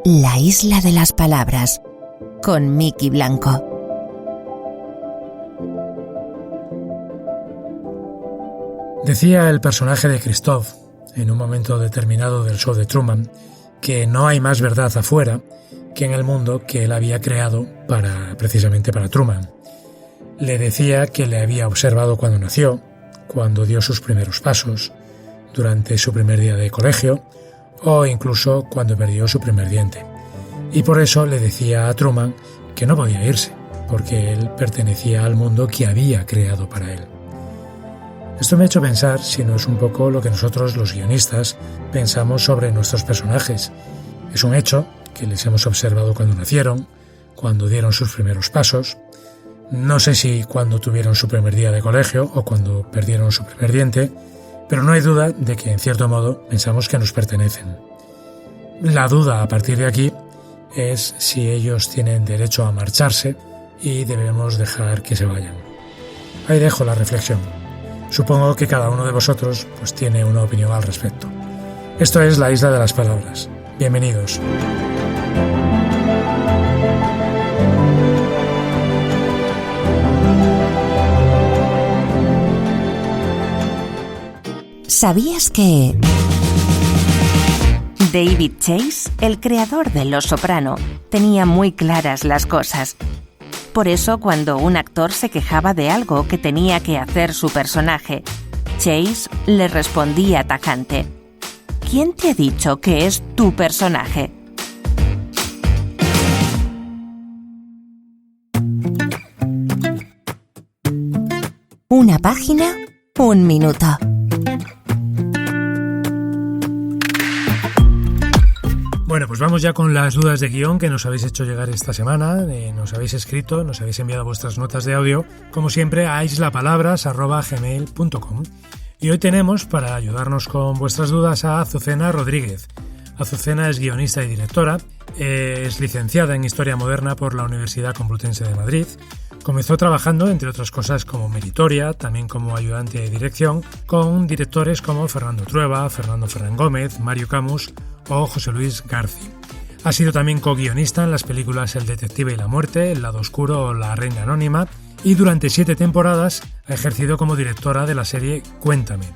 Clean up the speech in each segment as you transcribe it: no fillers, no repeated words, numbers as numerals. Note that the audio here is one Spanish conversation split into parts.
La isla de las palabras, con Miki Blanco. Decía el personaje de Christoph, en un momento determinado del show de Truman, que no hay más verdad afuera que en el mundo que él había creado precisamente para Truman. Le decía que le había observado cuando nació, cuando dio sus primeros pasos, durante su primer día de colegio o incluso cuando perdió su primer diente. Y por eso le decía a Truman que no podía irse, porque él pertenecía al mundo que había creado para él. Esto me ha hecho pensar si no es un poco lo que nosotros, los guionistas, pensamos sobre nuestros personajes. Es un hecho que les hemos observado cuando nacieron, cuando dieron sus primeros pasos, no sé si cuando tuvieron su primer día de colegio o cuando perdieron su primer diente, pero no hay duda de que, en cierto modo, pensamos que nos pertenecen. La duda a partir de aquí es si ellos tienen derecho a marcharse y debemos dejar que se vayan. Ahí dejo la reflexión. Supongo que cada uno de vosotros pues tiene una opinión al respecto. Esto es La Isla de las Palabras. Bienvenidos. ¿Sabías que David Chase, el creador de Los Soprano, tenía muy claras las cosas? Por eso, cuando un actor se quejaba de algo que tenía que hacer su personaje, Chase le respondía tajante: ¿Quién te ha dicho que es tu personaje? Una página, un minuto. Bueno, pues vamos ya con las dudas de guión que nos habéis hecho llegar esta semana. Nos habéis escrito, nos habéis enviado vuestras notas de audio, como siempre, a islapalabras@gmail.com. Y hoy tenemos, para ayudarnos con vuestras dudas, a Azucena Rodríguez. Azucena es guionista y directora, es licenciada en Historia Moderna por la Universidad Complutense de Madrid. Comenzó trabajando, entre otras cosas, como meritoria, también como ayudante de dirección, con directores como Fernando Trueba, Fernando Ferrán Gómez, Mario Camus o José Luis Garci. Ha sido también co-guionista en las películas El detective y la muerte, El lado oscuro o La reina anónima, y durante 7 temporadas ha ejercido como directora de la serie Cuéntame.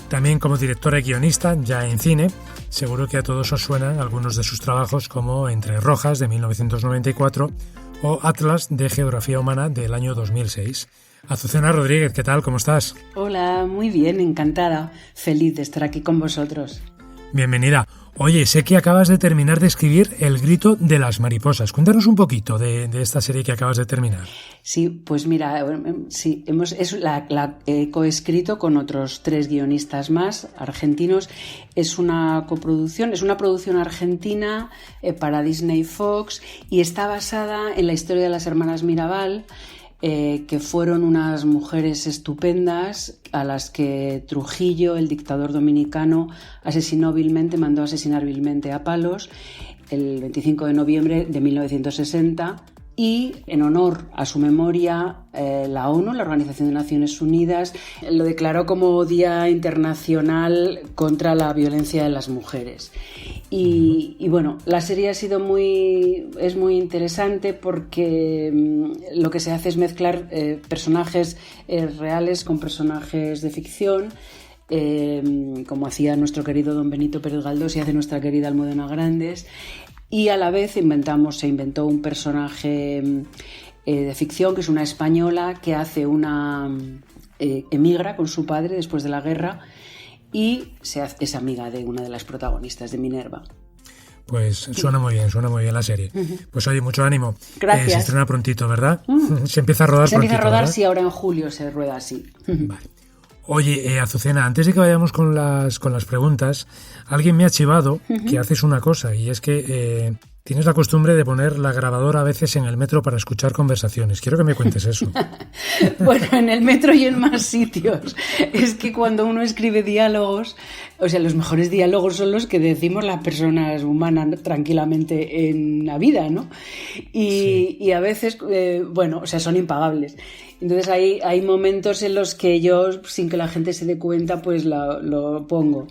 También como directora y guionista, ya en cine. Seguro que a todos os suenan algunos de sus trabajos, como Entre Rojas, de 1994, o Atlas de Geografía Humana, del año 2006. Azucena Rodríguez, ¿qué tal? ¿Cómo estás? Hola, muy bien, encantada. Feliz de estar aquí con vosotros. Bienvenida. Oye, sé que acabas de terminar de escribir El grito de las mariposas. Cuéntanos un poquito de esta serie que acabas de terminar. Sí, pues mira, sí, la he coescrito con otros 3 guionistas más argentinos. Es una coproducción, es una producción argentina para Disney Fox y está basada en la historia de las hermanas Mirabal, que fueron unas mujeres estupendas a las que Trujillo, el dictador dominicano, mandó asesinar vilmente a palos el 25 de noviembre de 1960, y en honor a su memoria la ONU, la Organización de Naciones Unidas, lo declaró como Día Internacional contra la Violencia de las Mujeres. Y bueno, la serie es muy interesante porque lo que se hace es mezclar personajes reales con personajes de ficción, como hacía nuestro querido don Benito Pérez Galdós y hace nuestra querida Almudena Grandes. Y a la vez se inventó un personaje de ficción, que es una española que emigra con su padre después de la guerra y es amiga de una de las protagonistas, de Minerva. Pues suena muy bien la serie. Pues oye, mucho ánimo. Gracias. Se estrena prontito, ¿verdad? Se empieza a rodar prontito, Se empieza a rodar, ¿verdad? Sí, ahora en julio se rueda así. Vale. Oye, Azucena, antes de que vayamos con las preguntas, alguien me ha chivado que haces una cosa, y es que tienes la costumbre de poner la grabadora a veces en el metro para escuchar conversaciones. Quiero que me cuentes eso. Bueno, en el metro y en más sitios. Es que cuando uno escribe diálogos, o sea, los mejores diálogos son los que decimos las personas humanas tranquilamente en la vida, ¿no? Y a veces, son impagables. Entonces hay momentos en los que yo, sin que la gente se dé cuenta, pues lo pongo.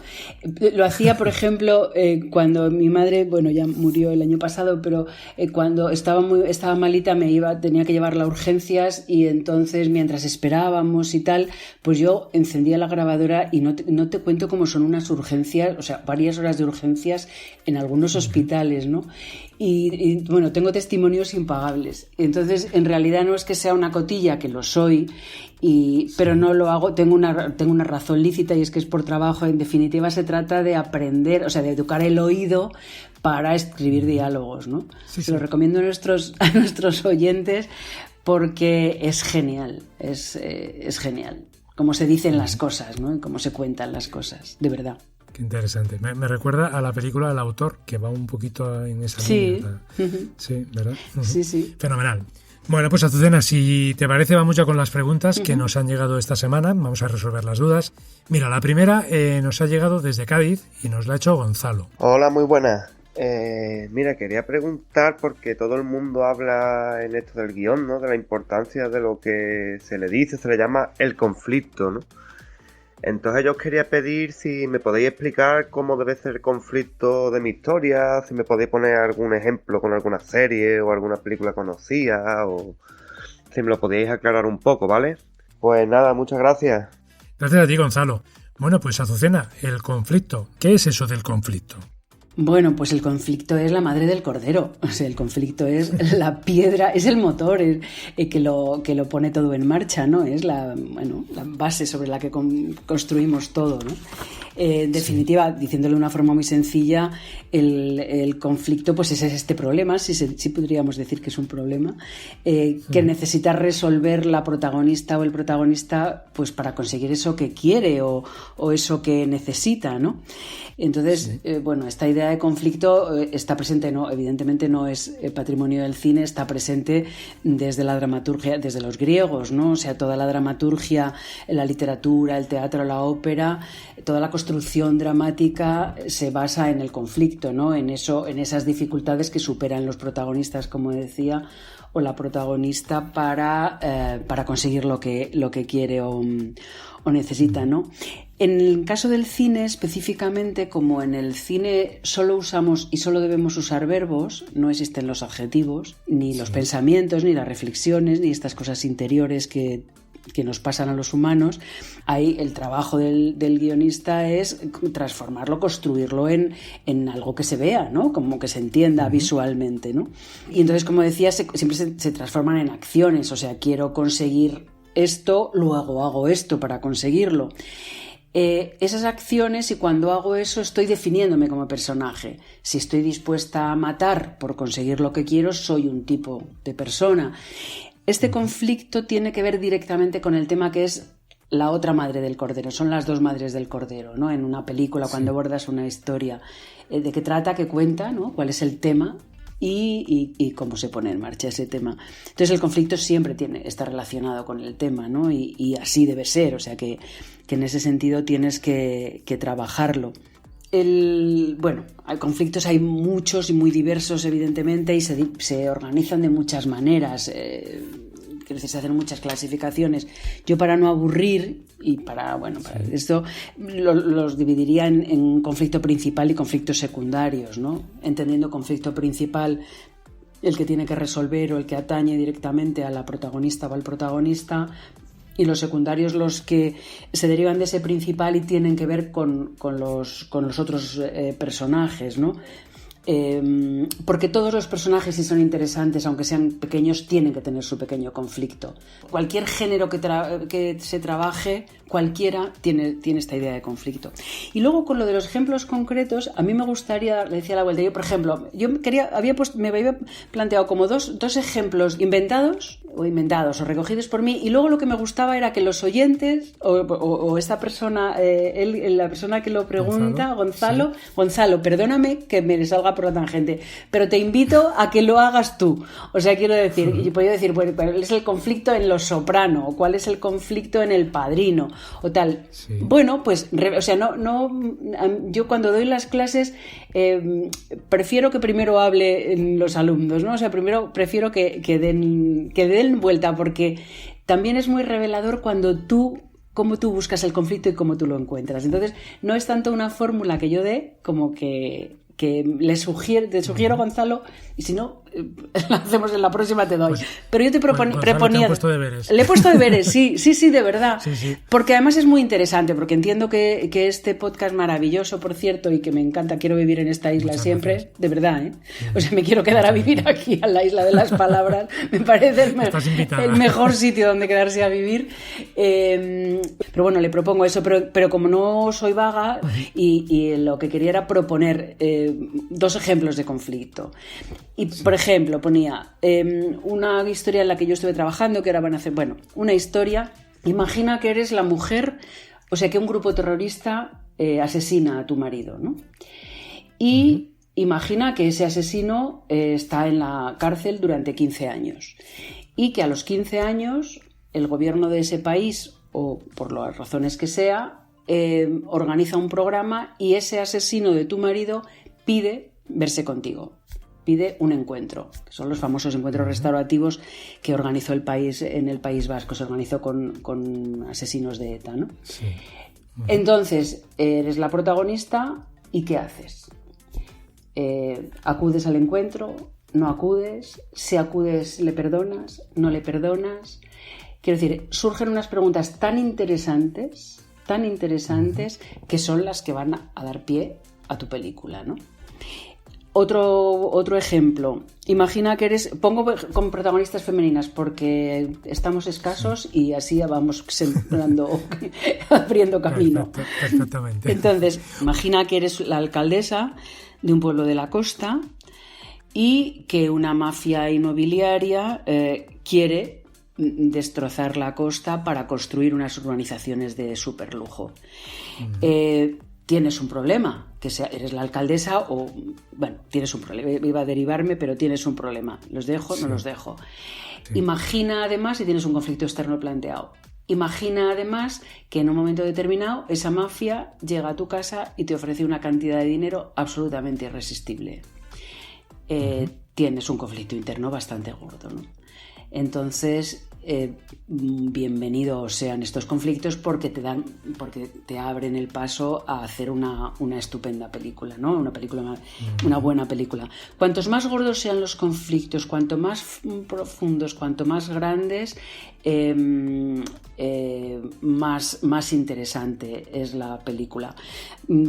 Lo hacía, por ejemplo, cuando mi madre, bueno, ya murió el año pasado, pero cuando estaba malita tenía que llevarla a urgencias, y entonces mientras esperábamos y tal, pues yo encendía la grabadora y no te cuento cómo son unas urgencias, o sea, varias horas de urgencias en algunos hospitales, ¿no? Y bueno, tengo testimonios impagables. Entonces, en realidad no es que sea una cotilla, que lo soy, pero no lo hago, tengo una razón lícita, y es que es por trabajo. En definitiva, se trata de aprender, o sea, de educar el oído para escribir diálogos, ¿no? Se lo recomiendo a nuestros oyentes, porque es genial, es genial cómo se dicen las cosas, ¿no? Y cómo se cuentan las cosas, de verdad. Qué interesante. Me recuerda a la película El autor, que va un poquito en esa línea. Sí, ¿verdad? Sí. Fenomenal. Bueno, pues Azucena, si te parece, vamos ya con las preguntas que nos han llegado esta semana. Vamos a resolver las dudas. Mira, la primera nos ha llegado desde Cádiz y nos la ha hecho Gonzalo. Hola, muy buenas. Mira, quería preguntar, porque todo el mundo habla en esto del guión, ¿no? De la importancia de lo que se le dice, se le llama el conflicto, ¿no? Entonces yo os quería pedir si me podéis explicar cómo debe ser el conflicto de mi historia, si me podéis poner algún ejemplo con alguna serie o alguna película conocida, o si me lo podéis aclarar un poco, ¿vale? Pues nada, muchas gracias. Gracias a ti, Gonzalo. Bueno, pues Azucena, el conflicto. ¿Qué es eso del conflicto? Bueno, pues el conflicto es la madre del cordero. O sea, el conflicto es la piedra, es el motor que lo pone todo en marcha, ¿no? Es la base sobre la que construimos todo, ¿no? En definitiva, diciéndolo de una forma muy sencilla, el conflicto pues es este problema, sí podríamos decir que es un problema, que necesita resolver la protagonista o el protagonista, pues para conseguir eso que quiere o eso que necesita, ¿no? Entonces, bueno, esta idea de conflicto está presente, no, evidentemente no es patrimonio del cine, está presente desde la dramaturgia, desde los griegos, ¿no? O sea, toda la dramaturgia, la literatura, el teatro, la ópera, toda la construcción dramática se basa en el conflicto, ¿no? En esas dificultades que superan los protagonistas, como decía, o la protagonista para conseguir lo que quiere o necesita, ¿no? En el caso del cine, específicamente, como en el cine solo usamos y solo debemos usar verbos, no existen los adjetivos, ni los pensamientos, ni las reflexiones, ni estas cosas interiores que nos pasan a los humanos, ahí el trabajo del guionista es transformarlo, construirlo en algo que se vea, ¿no? Como que se entienda visualmente, ¿no? Y entonces, como decía, siempre se transforman en acciones, o sea, quiero conseguir esto, luego hago esto para conseguirlo. Esas acciones, y cuando hago eso estoy definiéndome como personaje. Si estoy dispuesta a matar por conseguir lo que quiero, soy un tipo de persona. Este conflicto tiene que ver directamente con el tema que es la otra madre del cordero. Son las dos madres del cordero, ¿no? En una película, cuando abordas una historia, de qué trata, qué cuenta, ¿no? Cuál es el tema y cómo se pone en marcha ese tema. Entonces el conflicto siempre está relacionado con el tema, ¿no? Y así debe ser, o sea que en ese sentido tienes que trabajarlo. Bueno, hay conflictos, hay muchos y muy diversos, evidentemente, y se organizan de muchas maneras. Quiero decir, se hacen muchas clasificaciones. Yo, para no aburrir y para esto, los dividiría en conflicto principal y conflictos secundarios, ¿no? Entendiendo conflicto principal el que tiene que resolver o el que atañe directamente a la protagonista o al protagonista, y los secundarios los que se derivan de ese principal y tienen que ver con los otros personajes, ¿no? Porque todos los personajes, si son interesantes, aunque sean pequeños, tienen que tener su pequeño conflicto. Cualquier género que se trabaje, cualquiera tiene esta idea de conflicto. Y luego, con lo de los ejemplos concretos, a mí me gustaría, le decía a la vuelta, yo, por ejemplo, me había planteado como dos ejemplos inventados o recogidos por mí, y luego lo que me gustaba era que los oyentes o esta persona, la persona que lo pregunta, Gonzalo, perdóname que me salga por la tangente, pero te invito a que lo hagas tú. O sea, quiero decir, yo podría decir, bueno, ¿cuál es el conflicto en Los Soprano? ¿O cuál es el conflicto en El Padrino? O tal. Sí. Bueno, pues, o sea, yo cuando doy las clases prefiero que primero hablen los alumnos, ¿no? O sea, primero prefiero que den vuelta, porque también es muy revelador cómo tú buscas el conflicto y cómo tú lo encuentras. Entonces, no es tanto una fórmula que yo dé como que te sugiero, Gonzalo, y si no, la hacemos en la próxima, te doy. Pues, pero yo te proponía... Le he puesto deberes. Le he puesto deberes, sí, de verdad. Sí. Porque además es muy interesante, porque entiendo que este podcast maravilloso, por cierto, y que me encanta, quiero vivir en esta isla siempre, gracias. De verdad, ¿eh? O sea, me quiero quedar a vivir aquí, a la isla de las palabras. Me parece el mejor sitio donde quedarse a vivir. Pero bueno, le propongo eso, pero como no soy vaga, y lo que quería era proponer 2 ejemplos de conflicto. Y, por ejemplo, ponía una historia en la que yo estuve trabajando, que ahora van a hacer, una historia. Imagina que eres la mujer, o sea, que un grupo terrorista asesina a tu marido, ¿no? Y imagina que ese asesino está en la cárcel durante 15 años y que a los 15 años el gobierno de ese país, o por las razones que sea, organiza un programa y ese asesino de tu marido pide verse contigo. Pide un encuentro, que son los famosos encuentros restaurativos que organizó el país en el País Vasco, se organizó con asesinos de ETA, ¿no? Sí. Entonces, eres la protagonista y ¿qué haces? ¿Acudes al encuentro? ¿No acudes? Si acudes, ¿le perdonas? ¿No le perdonas? Quiero decir, surgen unas preguntas tan interesantes, que son las que van a dar pie a tu película, ¿no? Otro ejemplo. Imagina que eres... Pongo con protagonistas femeninas porque estamos escasos y así vamos sembrando, abriendo camino. Perfectamente. Entonces, imagina que eres la alcaldesa de un pueblo de la costa y que una mafia inmobiliaria quiere destrozar la costa para construir unas urbanizaciones de superlujo. Tienes un problema, eres la alcaldesa o... tienes un problema. Iba a derivarme, pero tienes un problema. ¿Los dejo? No los dejo. Sí. Imagina además, si tienes un conflicto externo planteado, imagina además que en un momento determinado esa mafia llega a tu casa y te ofrece una cantidad de dinero absolutamente irresistible. Tienes un conflicto interno bastante gordo, ¿no? Entonces... bienvenidos sean estos conflictos porque te abren el paso a hacer una estupenda película, ¿no? Una buena película. Cuantos más gordos sean los conflictos, cuanto más profundos, cuanto más grandes, más interesante es la película.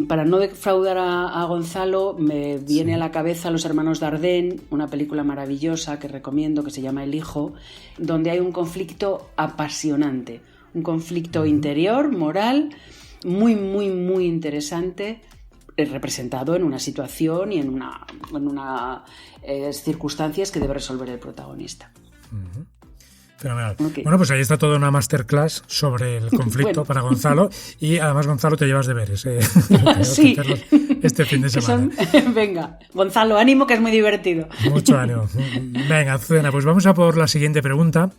Para no defraudar a Gonzalo, me viene a la cabeza Los hermanos Dardenne, una película maravillosa que recomiendo, que se llama El hijo, donde hay un conflicto apasionante, un conflicto interior, moral, muy, muy, muy interesante, representado en una situación y en una circunstancias que debe resolver el protaista. Fenomenal. Okay. Bueno, pues ahí está toda una masterclass sobre el conflicto para Gonzalo y además, Gonzalo, te llevas deberes. Sí. Este fin de semana. Venga, Gonzalo, ánimo que es muy divertido. Mucho ánimo. Venga, Azucena, pues vamos a por la siguiente pregunta.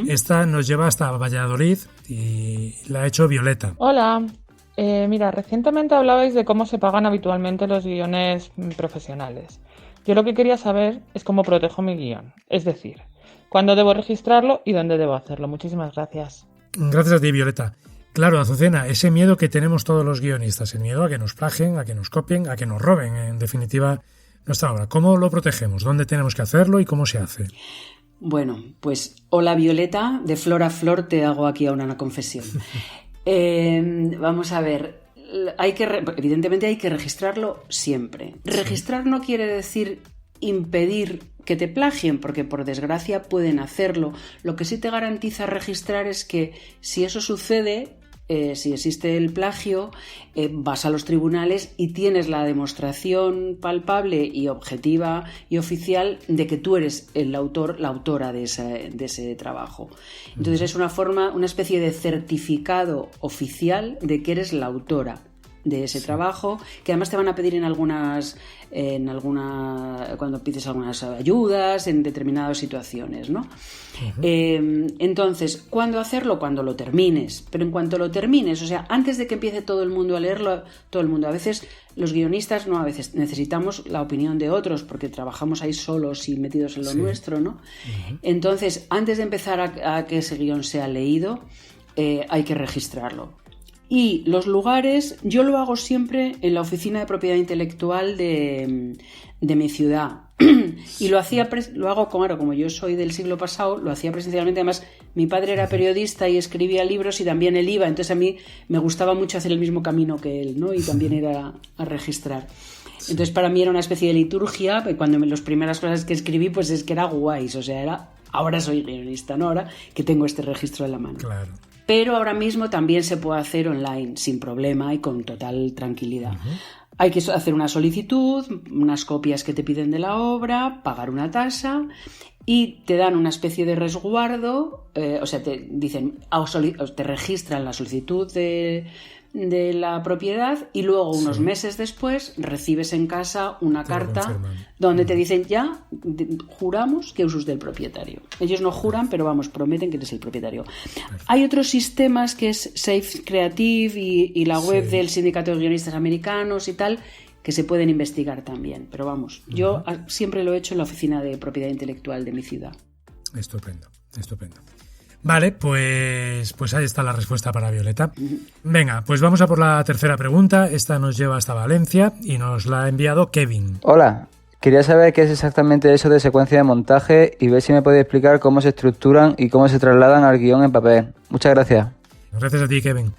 Esta nos lleva hasta Valladolid y la ha hecho Violeta. Hola. Mira, recientemente hablabais de cómo se pagan habitualmente los guiones profesionales. Yo lo que quería saber es cómo protejo mi guión. Es decir, ¿cuándo debo registrarlo y dónde debo hacerlo? Muchísimas gracias. Gracias a ti, Violeta. Claro, Azucena, ese miedo que tenemos todos los guionistas, el miedo a que nos plagien, a que nos copien, a que nos roben, en definitiva, nuestra obra. ¿Cómo lo protegemos? ¿Dónde tenemos que hacerlo y cómo se hace? Bueno, pues hola Violeta, de flor a flor te hago aquí ahora una confesión. Vamos a ver, evidentemente hay que registrarlo siempre. Sí. Registrar no quiere decir impedir que te plagien, porque por desgracia pueden hacerlo. Lo que sí te garantiza registrar es que si eso sucede, si existe el plagio, vas a los tribunales y tienes la demostración palpable y objetiva y oficial de que tú eres el autor, la autora de ese trabajo. Entonces es una especie de certificado oficial de que eres la autora. de ese trabajo, que además te van a pedir cuando pides algunas ayudas en determinadas situaciones, ¿no? Entonces, ¿cuándo hacerlo? Cuando lo termines. Pero en cuanto lo termines, o sea, antes de que empiece todo el mundo a leerlo, a veces los guionistas a veces necesitamos la opinión de otros porque trabajamos ahí solos y metidos en lo nuestro, ¿no? Entonces, antes de empezar a que ese guión sea leído, hay que registrarlo. Y los lugares, yo lo hago siempre en la oficina de propiedad intelectual de mi ciudad. Y lo hago como yo soy del siglo pasado, lo hacía presencialmente. Además, mi padre era periodista y escribía libros y también él iba. Entonces a mí me gustaba mucho hacer el mismo camino que él, ¿no? Y también era a registrar. Entonces para mí era una especie de liturgia. Cuando las primeras cosas que escribí, pues es que era guays. O sea, ahora soy guionista, ¿no? Ahora que tengo este registro en la mano. Claro. Pero ahora mismo también se puede hacer online, sin problema y con total tranquilidad. Hay que hacer una solicitud, unas copias que te piden de la obra, pagar una tasa y te dan una especie de resguardo, o sea, te dicen, te registran la solicitud de la propiedad y luego unos meses después recibes en casa una carta donde te dicen ya juramos que usas del propietario. Ellos no juran, pero prometen que eres el propietario. Hay otros sistemas que es Safe Creative y la web del Sindicato de Guionistas Americanos y tal, que se pueden investigar también. Pero yo siempre lo he hecho en la oficina de propiedad intelectual de mi ciudad. Estupendo. Vale, pues ahí está la respuesta para Violeta. Venga, pues vamos a por la tercera pregunta. Esta nos lleva hasta Valencia y nos la ha enviado Kevin. Hola, quería saber qué es exactamente eso de secuencia de montaje y ver si me puede explicar cómo se estructuran y cómo se trasladan al guión en papel. Muchas gracias. Gracias a ti, Kevin.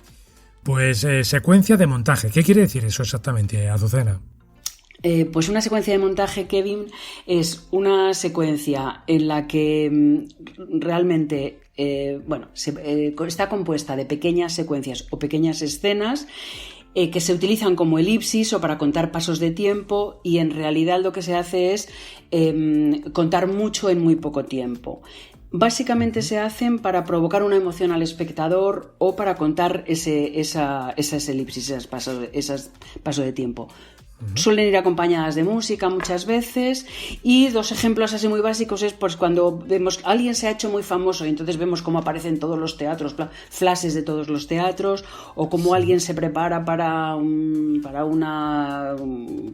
Pues secuencia de montaje. ¿Qué quiere decir eso exactamente, Azucena? Pues una secuencia de montaje, Kevin, es una secuencia en la que realmente está compuesta de pequeñas secuencias o pequeñas escenas que se utilizan como elipsis o para contar pasos de tiempo, y en realidad lo que se hace es contar mucho en muy poco tiempo. Básicamente se hacen para provocar una emoción al espectador o para contar esas elipsis, esos pasos de tiempo. Suelen ir acompañadas de música muchas veces, y dos ejemplos así muy básicos es pues cuando vemos alguien se ha hecho muy famoso y entonces vemos cómo aparecen todos los teatros, flashes de todos los teatros, o cómo alguien se prepara para un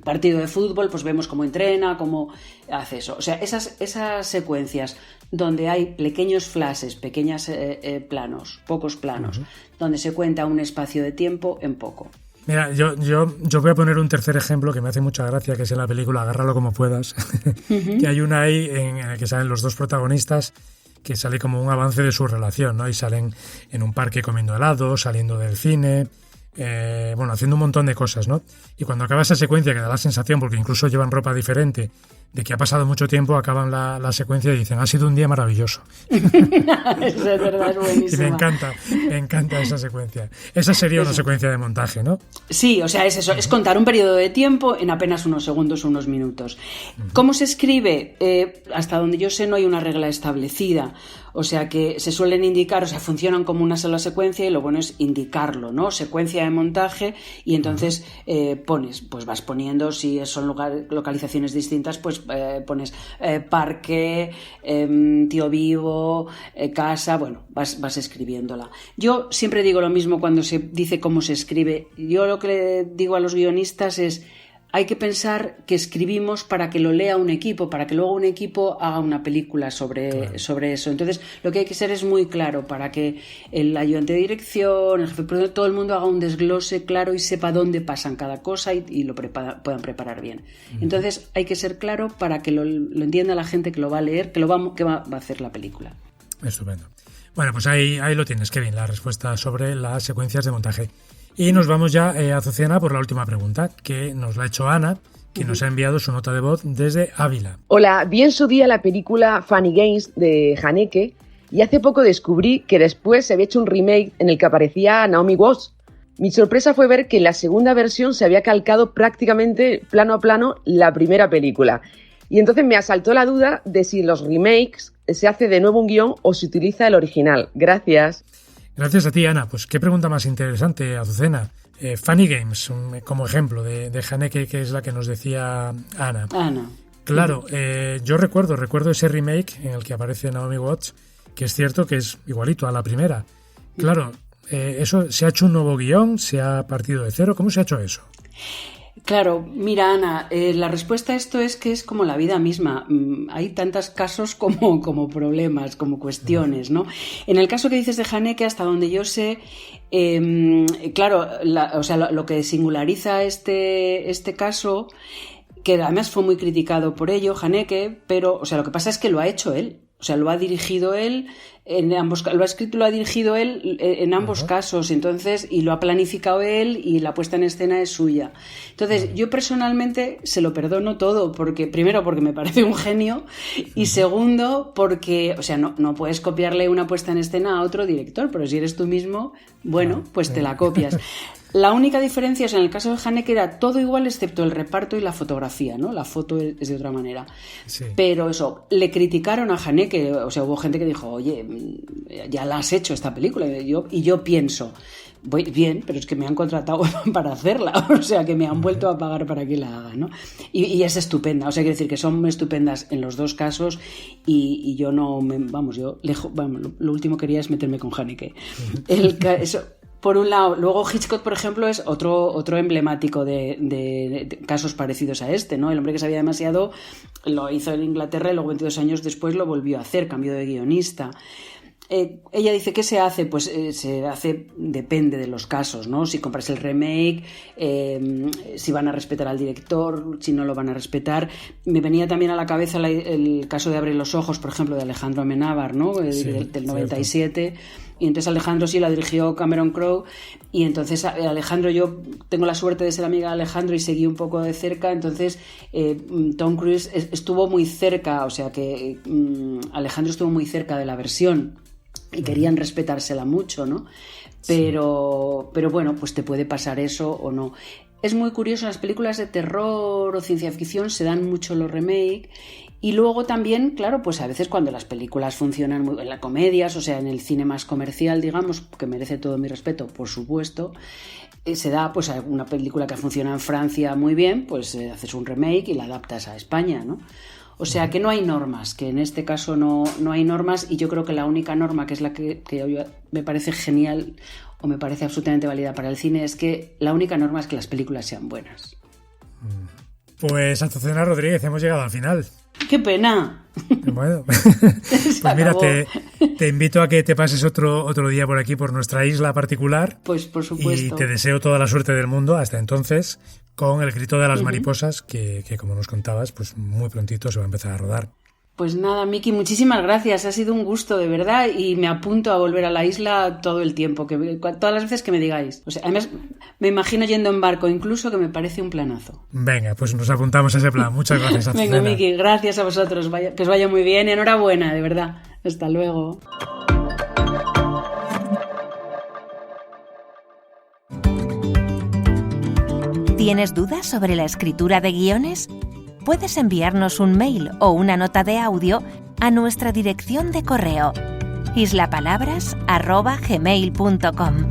partido de fútbol, pues vemos cómo entrena, cómo hace eso. O sea, esas secuencias donde hay pequeños flashes, pequeños planos, pocos planos, donde se cuenta un espacio de tiempo en poco. Mira, yo voy a poner un tercer ejemplo que me hace mucha gracia, que es en la película Agárralo como puedas, que hay una ahí en el que salen los dos protagonistas, que sale como un avance de su relación, ¿no? Y salen en un parque comiendo helado, saliendo del cine, haciendo un montón de cosas, ¿no? Y cuando acaba esa secuencia, que da la sensación, porque incluso llevan ropa diferente, de que ha pasado mucho tiempo, acaban la secuencia y dicen, ha sido un día maravilloso. Eso es verdad, es buenísimo. Y me encanta esa secuencia. Esa sería una secuencia de montaje, ¿no? Sí, o sea, es eso, es contar un periodo de tiempo en apenas unos segundos o unos minutos. ¿Cómo se escribe? Hasta donde yo sé no hay una regla establecida. O sea que se suelen indicar, o sea, funcionan como una sola secuencia y lo bueno es indicarlo, ¿no? Secuencia de montaje, y entonces vas poniendo, si son localizaciones distintas, pues pones parque, tío vivo, casa, vas escribiéndola. Yo siempre digo lo mismo cuando se dice cómo se escribe. Yo lo que le digo a los guionistas es: hay que pensar que escribimos para que lo lea un equipo, para que luego un equipo haga una película sobre eso. Entonces, lo que hay que ser es muy claro para que el ayudante de dirección, el jefe de producción, todo el mundo haga un desglose claro y sepa dónde pasan cada cosa y lo puedan preparar bien. Entonces, hay que ser claro para que lo entienda la gente que lo va a leer, que va a hacer la película. Estupendo. Bueno, pues ahí lo tienes, Kevin, la respuesta sobre las secuencias de montaje. Y nos vamos ya, Azucena, por la última pregunta, que nos la ha hecho Ana, que nos ha enviado su nota de voz desde Ávila. Hola, vi en su día la película Funny Games de Haneke y hace poco descubrí que después se había hecho un remake en el que aparecía Naomi Watts. Mi sorpresa fue ver que en la segunda versión se había calcado prácticamente plano a plano la primera película. Y entonces me asaltó la duda de si en los remakes se hace de nuevo un guión o se utiliza el original. Gracias. Gracias a ti, Ana. Pues qué pregunta más interesante, Azucena. Funny Games, como ejemplo de Haneke, que es la que nos decía Ana. Claro, yo recuerdo ese remake en el que aparece Naomi Watts, que es cierto que es igualito a la primera. Claro, ¿eso se ha hecho un nuevo guión? ¿Se ha partido de cero? ¿Cómo se ha hecho eso? Claro, mira, Ana, la respuesta a esto es que es como la vida misma. Hay tantos casos como problemas, como cuestiones, ¿no? En el caso que dices de Haneke, hasta donde yo sé, claro, lo que singulariza este caso, que además fue muy criticado por ello, Haneke, pero, lo que pasa es que lo ha hecho él. Lo ha dirigido él en ambos, lo ha escrito y lo ha dirigido él en ambos casos, entonces, y lo ha planificado él y la puesta en escena es suya. Entonces, yo personalmente se lo perdono todo, primero porque me parece un genio y segundo porque, no puedes copiarle una puesta en escena a otro director, pero si eres tú mismo, bueno, pues te la copias. La única diferencia es en el caso de Haneke era todo igual excepto el reparto y la fotografía, ¿no? La foto es de otra manera. Sí. Pero eso, le criticaron a Haneke, hubo gente que dijo, oye, ya la has hecho esta película. Y yo pienso, voy bien, pero es que me han contratado para hacerla, que me han vuelto a pagar para que la haga, ¿no? Y es estupenda, quiero decir que son estupendas en los dos casos y yo no, lo último que quería es meterme con Haneke. Por un lado, luego Hitchcock, por ejemplo, es otro emblemático de casos parecidos a este, ¿no? El hombre que sabía demasiado lo hizo en Inglaterra y luego 22 años después lo volvió a hacer, cambió de guionista. Ella dice, ¿qué se hace? Pues se hace, depende de los casos, ¿no? Si compras el remake, si van a respetar al director, si no lo van a respetar. Me venía también a la cabeza el caso de Abre los ojos, por ejemplo, de Alejandro Amenábar, ¿no? Del 97. Cierto. Y entonces Alejandro sí la dirigió Cameron Crowe y entonces Alejandro, yo tengo la suerte de ser amiga de Alejandro y seguí un poco de cerca, entonces Tom Cruise estuvo muy cerca, Alejandro estuvo muy cerca de la versión y querían respetársela mucho, ¿no? Pero bueno, pues te puede pasar eso o no. Es muy curioso, en las películas de terror o ciencia ficción se dan mucho los remakes. Y luego también, claro, pues a veces cuando las películas funcionan en las comedias, en el cine más comercial, digamos, que merece todo mi respeto, por supuesto, se da pues una película que funciona en Francia muy bien, pues haces un remake y la adaptas a España, ¿no? Que no hay normas, que en este caso no hay normas y yo creo que la única norma, que es la que me parece genial o me parece absolutamente válida para el cine, es que la única norma es que las películas sean buenas. Pues Azucena Rodríguez, hemos llegado al final. ¡Qué pena! Bueno, pues mira, te invito a que te pases otro día por aquí, por nuestra isla particular. Pues por supuesto. Y te deseo toda la suerte del mundo hasta entonces, con El grito de las mariposas, que como nos contabas, pues muy prontito se va a empezar a rodar. Pues nada, Miki, muchísimas gracias. Ha sido un gusto, de verdad, y me apunto a volver a la isla todo el tiempo, todas las veces que me digáis. Además, me imagino yendo en barco, incluso, que me parece un planazo. Venga, pues nos apuntamos a ese plan. Muchas gracias, Azucena. Venga, Miki, gracias a vosotros. Que os vaya muy bien. Enhorabuena, de verdad. Hasta luego. ¿Tienes dudas sobre la escritura de guiones? Puedes enviarnos un mail o una nota de audio a nuestra dirección de correo islapalabras@gmail.com.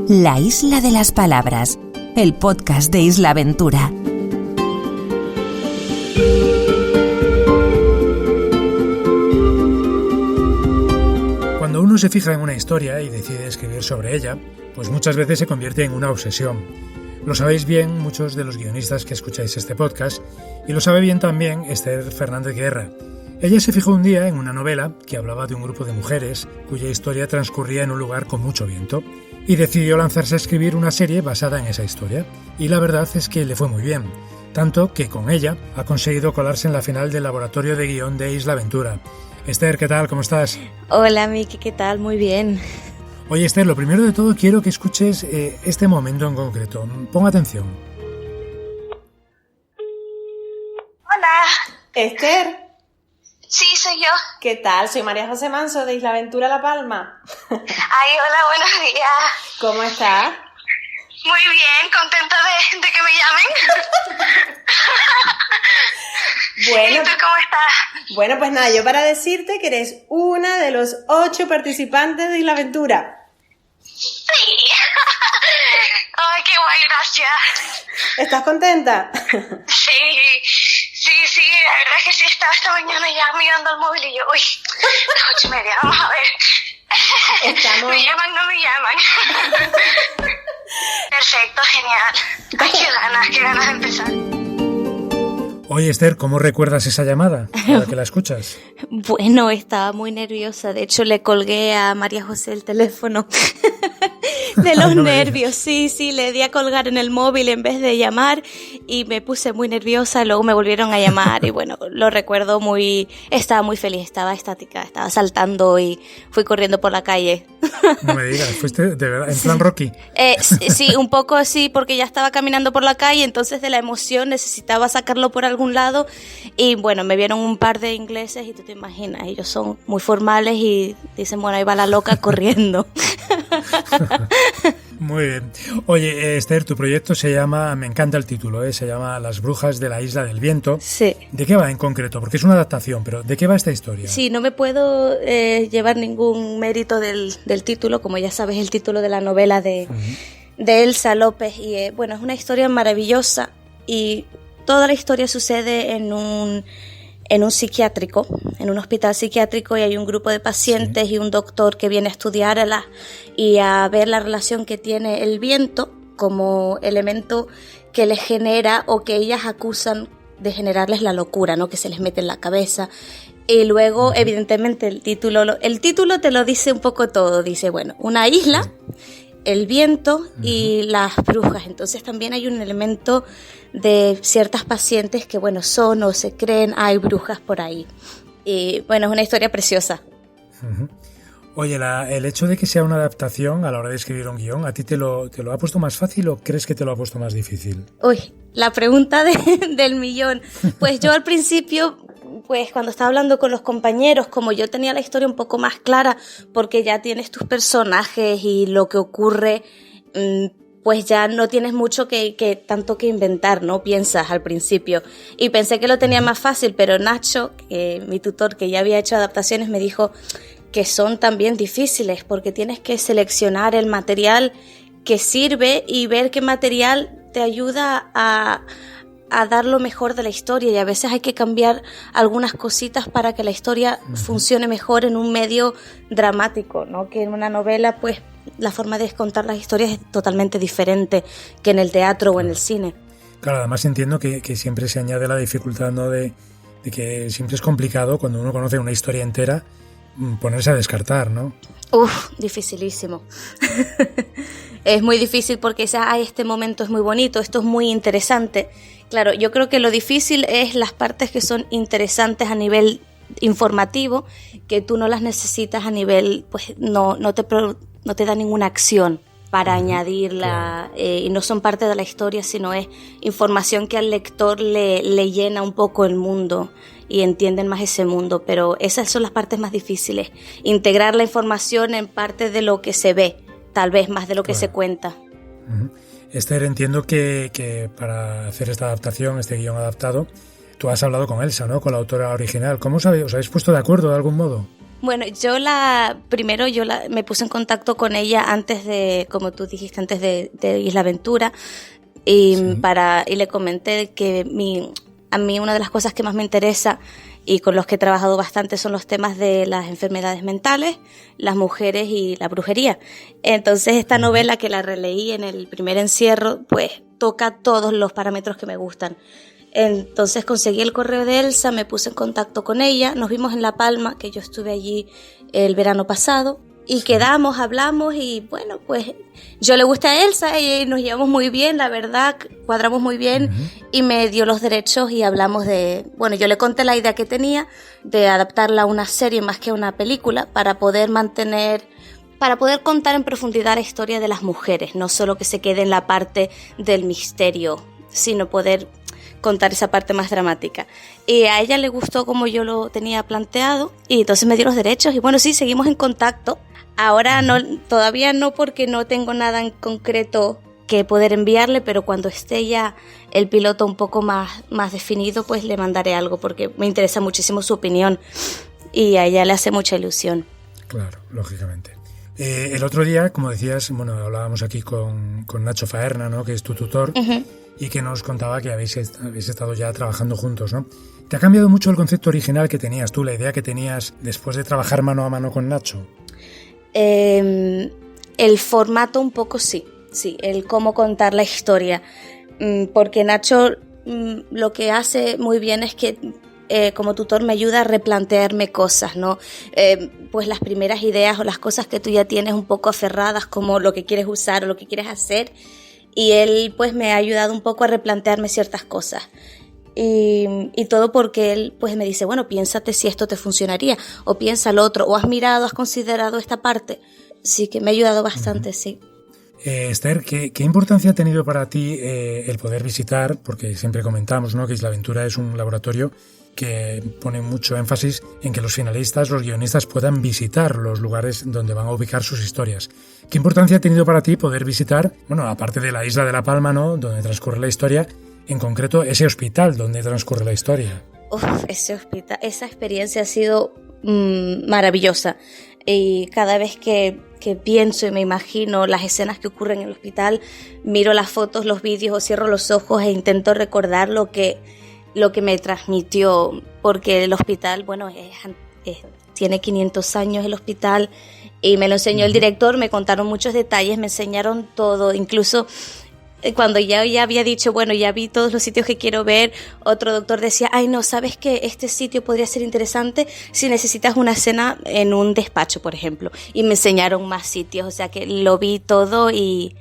La Isla de las Palabras, el podcast de Isla Aventura. Cuando uno se fija en una historia y decide escribir sobre ella, pues muchas veces se convierte en una obsesión. Lo sabéis bien muchos de los guionistas que escucháis este podcast, y lo sabe bien también Esther Fernández Guerra. Ella se fijó un día en una novela que hablaba de un grupo de mujeres cuya historia transcurría en un lugar con mucho viento, y decidió lanzarse a escribir una serie basada en esa historia. Y la verdad es que le fue muy bien, tanto que con ella ha conseguido colarse en la final del laboratorio de guión de Isla Aventura. Esther, ¿qué tal? ¿Cómo estás? Hola, Miki, ¿qué tal? Muy bien. Oye, Esther, lo primero de todo quiero que escuches este momento en concreto. Pon atención. Hola. ¿Esther? Sí, soy yo. ¿Qué tal? Soy María José Manso de Isla Aventura La Palma. Ay, hola, buenos días. ¿Cómo estás? Muy bien, contenta de que me llamen. Bueno, ¿Y tú cómo estás? bueno, pues nada, yo para decirte que eres una de los 8 participantes de Isla Aventura. Sí. Ay, qué guay, gracias. ¿Estás contenta? Sí, la verdad es que sí, estaba esta mañana ya mirando el móvil y yo, uy, las 8:30, vamos a ver. Estamos... ¿Me llaman o no me llaman? Perfecto, genial. Ay, qué ganas de empezar. Oye, Esther, ¿cómo recuerdas esa llamada ahora que la escuchas? Bueno, estaba muy nerviosa. De hecho, le colgué a María José el teléfono de los nervios. Sí, le di a colgar en el móvil en vez de llamar y me puse muy nerviosa. Luego me volvieron a llamar y bueno, lo recuerdo estaba muy feliz, estaba estática, estaba saltando y fui corriendo por la calle. No me digas, fuiste de verdad en plan Rocky. Sí, un poco así, porque ya estaba caminando por la calle, entonces de la emoción necesitaba sacarlo por algún lado y bueno, me vieron un par de ingleses y tú te imaginas, ellos son muy formales y dicen, bueno, ahí va la loca corriendo. Muy bien. Oye, Esther, tu proyecto se llama, me encanta el título, se llama Las brujas de la Isla del Viento. Sí. ¿De qué va en concreto? Porque es una adaptación, pero ¿de qué va esta historia? Sí, no me puedo llevar ningún mérito del título, como ya sabes, el título de la novela de Elsa López. Y bueno, es una historia maravillosa y toda la historia sucede en un psiquiátrico, en un hospital psiquiátrico, y hay un grupo de pacientes y un doctor que viene a estudiarla y a ver la relación que tiene el viento como elemento que les genera o que ellas acusan de generarles la locura, ¿no? Que se les mete en la cabeza. Y luego, evidentemente, el título te lo dice un poco todo. Dice, bueno, una isla, el viento y las brujas. Entonces también hay un elemento de ciertas pacientes que, bueno, son o se creen, hay brujas por ahí. Y bueno, es una historia preciosa. Oye, el hecho de que sea una adaptación a la hora de escribir un guión, ¿a ti te lo ha puesto más fácil o crees que te lo ha puesto más difícil? Uy, la pregunta del millón. Pues yo al principio, pues cuando estaba hablando con los compañeros, como yo tenía la historia un poco más clara, porque ya tienes tus personajes y lo que ocurre, pues ya no tienes mucho tanto que inventar, ¿no? Piensas al principio. Y pensé que lo tenía más fácil, pero Nacho, mi tutor, que ya había hecho adaptaciones, me dijo que son también difíciles porque tienes que seleccionar el material que sirve y ver qué material te ayuda a dar lo mejor de la historia, y a veces hay que cambiar algunas cositas para que la historia funcione mejor en un medio dramático, ¿no? Que en una novela, pues, la forma de contar las historias es totalmente diferente que en el teatro o en el cine. Claro, además entiendo que siempre se añade la dificultad, ¿no? De que siempre es complicado cuando uno conoce una historia entera ponerse a descartar, ¿no? Dificilísimo. Es muy difícil porque este momento es muy bonito, esto es muy interesante. Claro, yo creo que lo difícil es las partes que son interesantes a nivel informativo, que tú no las necesitas a nivel, pues no te da ninguna acción para añadirla, y no son parte de la historia, sino es información que al lector le llena un poco el mundo y entienden más ese mundo, pero esas son las partes más difíciles, integrar la información en parte de lo que se ve, tal vez más de lo que se cuenta. Esther, entiendo que para hacer esta adaptación, este guión adaptado, tú has hablado con Elsa, ¿no? Con la autora original. ¿Cómo os habéis puesto de acuerdo de algún modo? Bueno, primero me puse en contacto con ella antes de, como tú dijiste, antes de Isla Aventura, y le comenté que a mí una de las cosas que más me interesa y con los que he trabajado bastante son los temas de las enfermedades mentales, las mujeres y la brujería. Entonces esta novela, que la releí en el primer encierro, pues toca todos los parámetros que me gustan. Entonces conseguí el correo de Elsa, me puse en contacto con ella, nos vimos en La Palma, que yo estuve allí el verano pasado, y quedamos, hablamos, y bueno, pues yo le gusta a Elsa y nos llevamos muy bien, la verdad, cuadramos muy bien, y me dio los derechos y hablamos bueno, yo le conté la idea que tenía de adaptarla a una serie más que a una película, para poder contar en profundidad la historia de las mujeres, no solo que se quede en la parte del misterio, sino poder contar esa parte más dramática. Y a ella le gustó como yo lo tenía planteado, y entonces me dio los derechos, y bueno, sí, seguimos en contacto. Ahora todavía no, porque no tengo nada en concreto que poder enviarle, pero cuando esté ya el piloto un poco más definido, pues le mandaré algo, porque me interesa muchísimo su opinión y a ella le hace mucha ilusión. Claro, lógicamente. El otro día, como decías, hablábamos aquí con Nacho Faerna, ¿no?, que es tu tutor, y que nos contaba que habéis estado ya trabajando juntos, ¿no? ¿Te ha cambiado mucho el concepto original que tenías tú, la idea que tenías después de trabajar mano a mano con Nacho? El formato un poco sí, el cómo contar la historia, porque Nacho lo que hace muy bien es que como tutor me ayuda a replantearme cosas, ¿no? Pues las primeras ideas o las cosas que tú ya tienes un poco aferradas, como lo que quieres usar o lo que quieres hacer, y él pues me ha ayudado un poco a replantearme ciertas cosas. Y todo porque él pues me dice, bueno, piénsate si esto te funcionaría, o piensa lo otro, o has mirado, has considerado esta parte. Sí, que me ha ayudado bastante, sí. Esther, ¿qué importancia ha tenido para ti el poder visitar? Porque siempre comentamos, ¿no?, que Isla Aventura es un laboratorio que pone mucho énfasis en que los finalistas, los guionistas, puedan visitar los lugares donde van a ubicar sus historias. ¿Qué importancia ha tenido para ti poder visitar, aparte de la isla de La Palma, ¿no?, donde transcurre la historia, en concreto ese hospital donde transcurre la historia? Ese hospital, esa experiencia ha sido maravillosa. Y cada vez que pienso y me imagino las escenas que ocurren en el hospital, miro las fotos, los vídeos, o cierro los ojos e intento recordar lo que me transmitió, porque el hospital, tiene 500 años el hospital, y me lo enseñó el director, me contaron muchos detalles, me enseñaron todo, incluso cuando ya había dicho, ya vi todos los sitios que quiero ver, otro doctor decía, ay no, ¿sabes qué? Este sitio podría ser interesante si necesitas una escena en un despacho, por ejemplo, y me enseñaron más sitios, o sea que lo vi todo y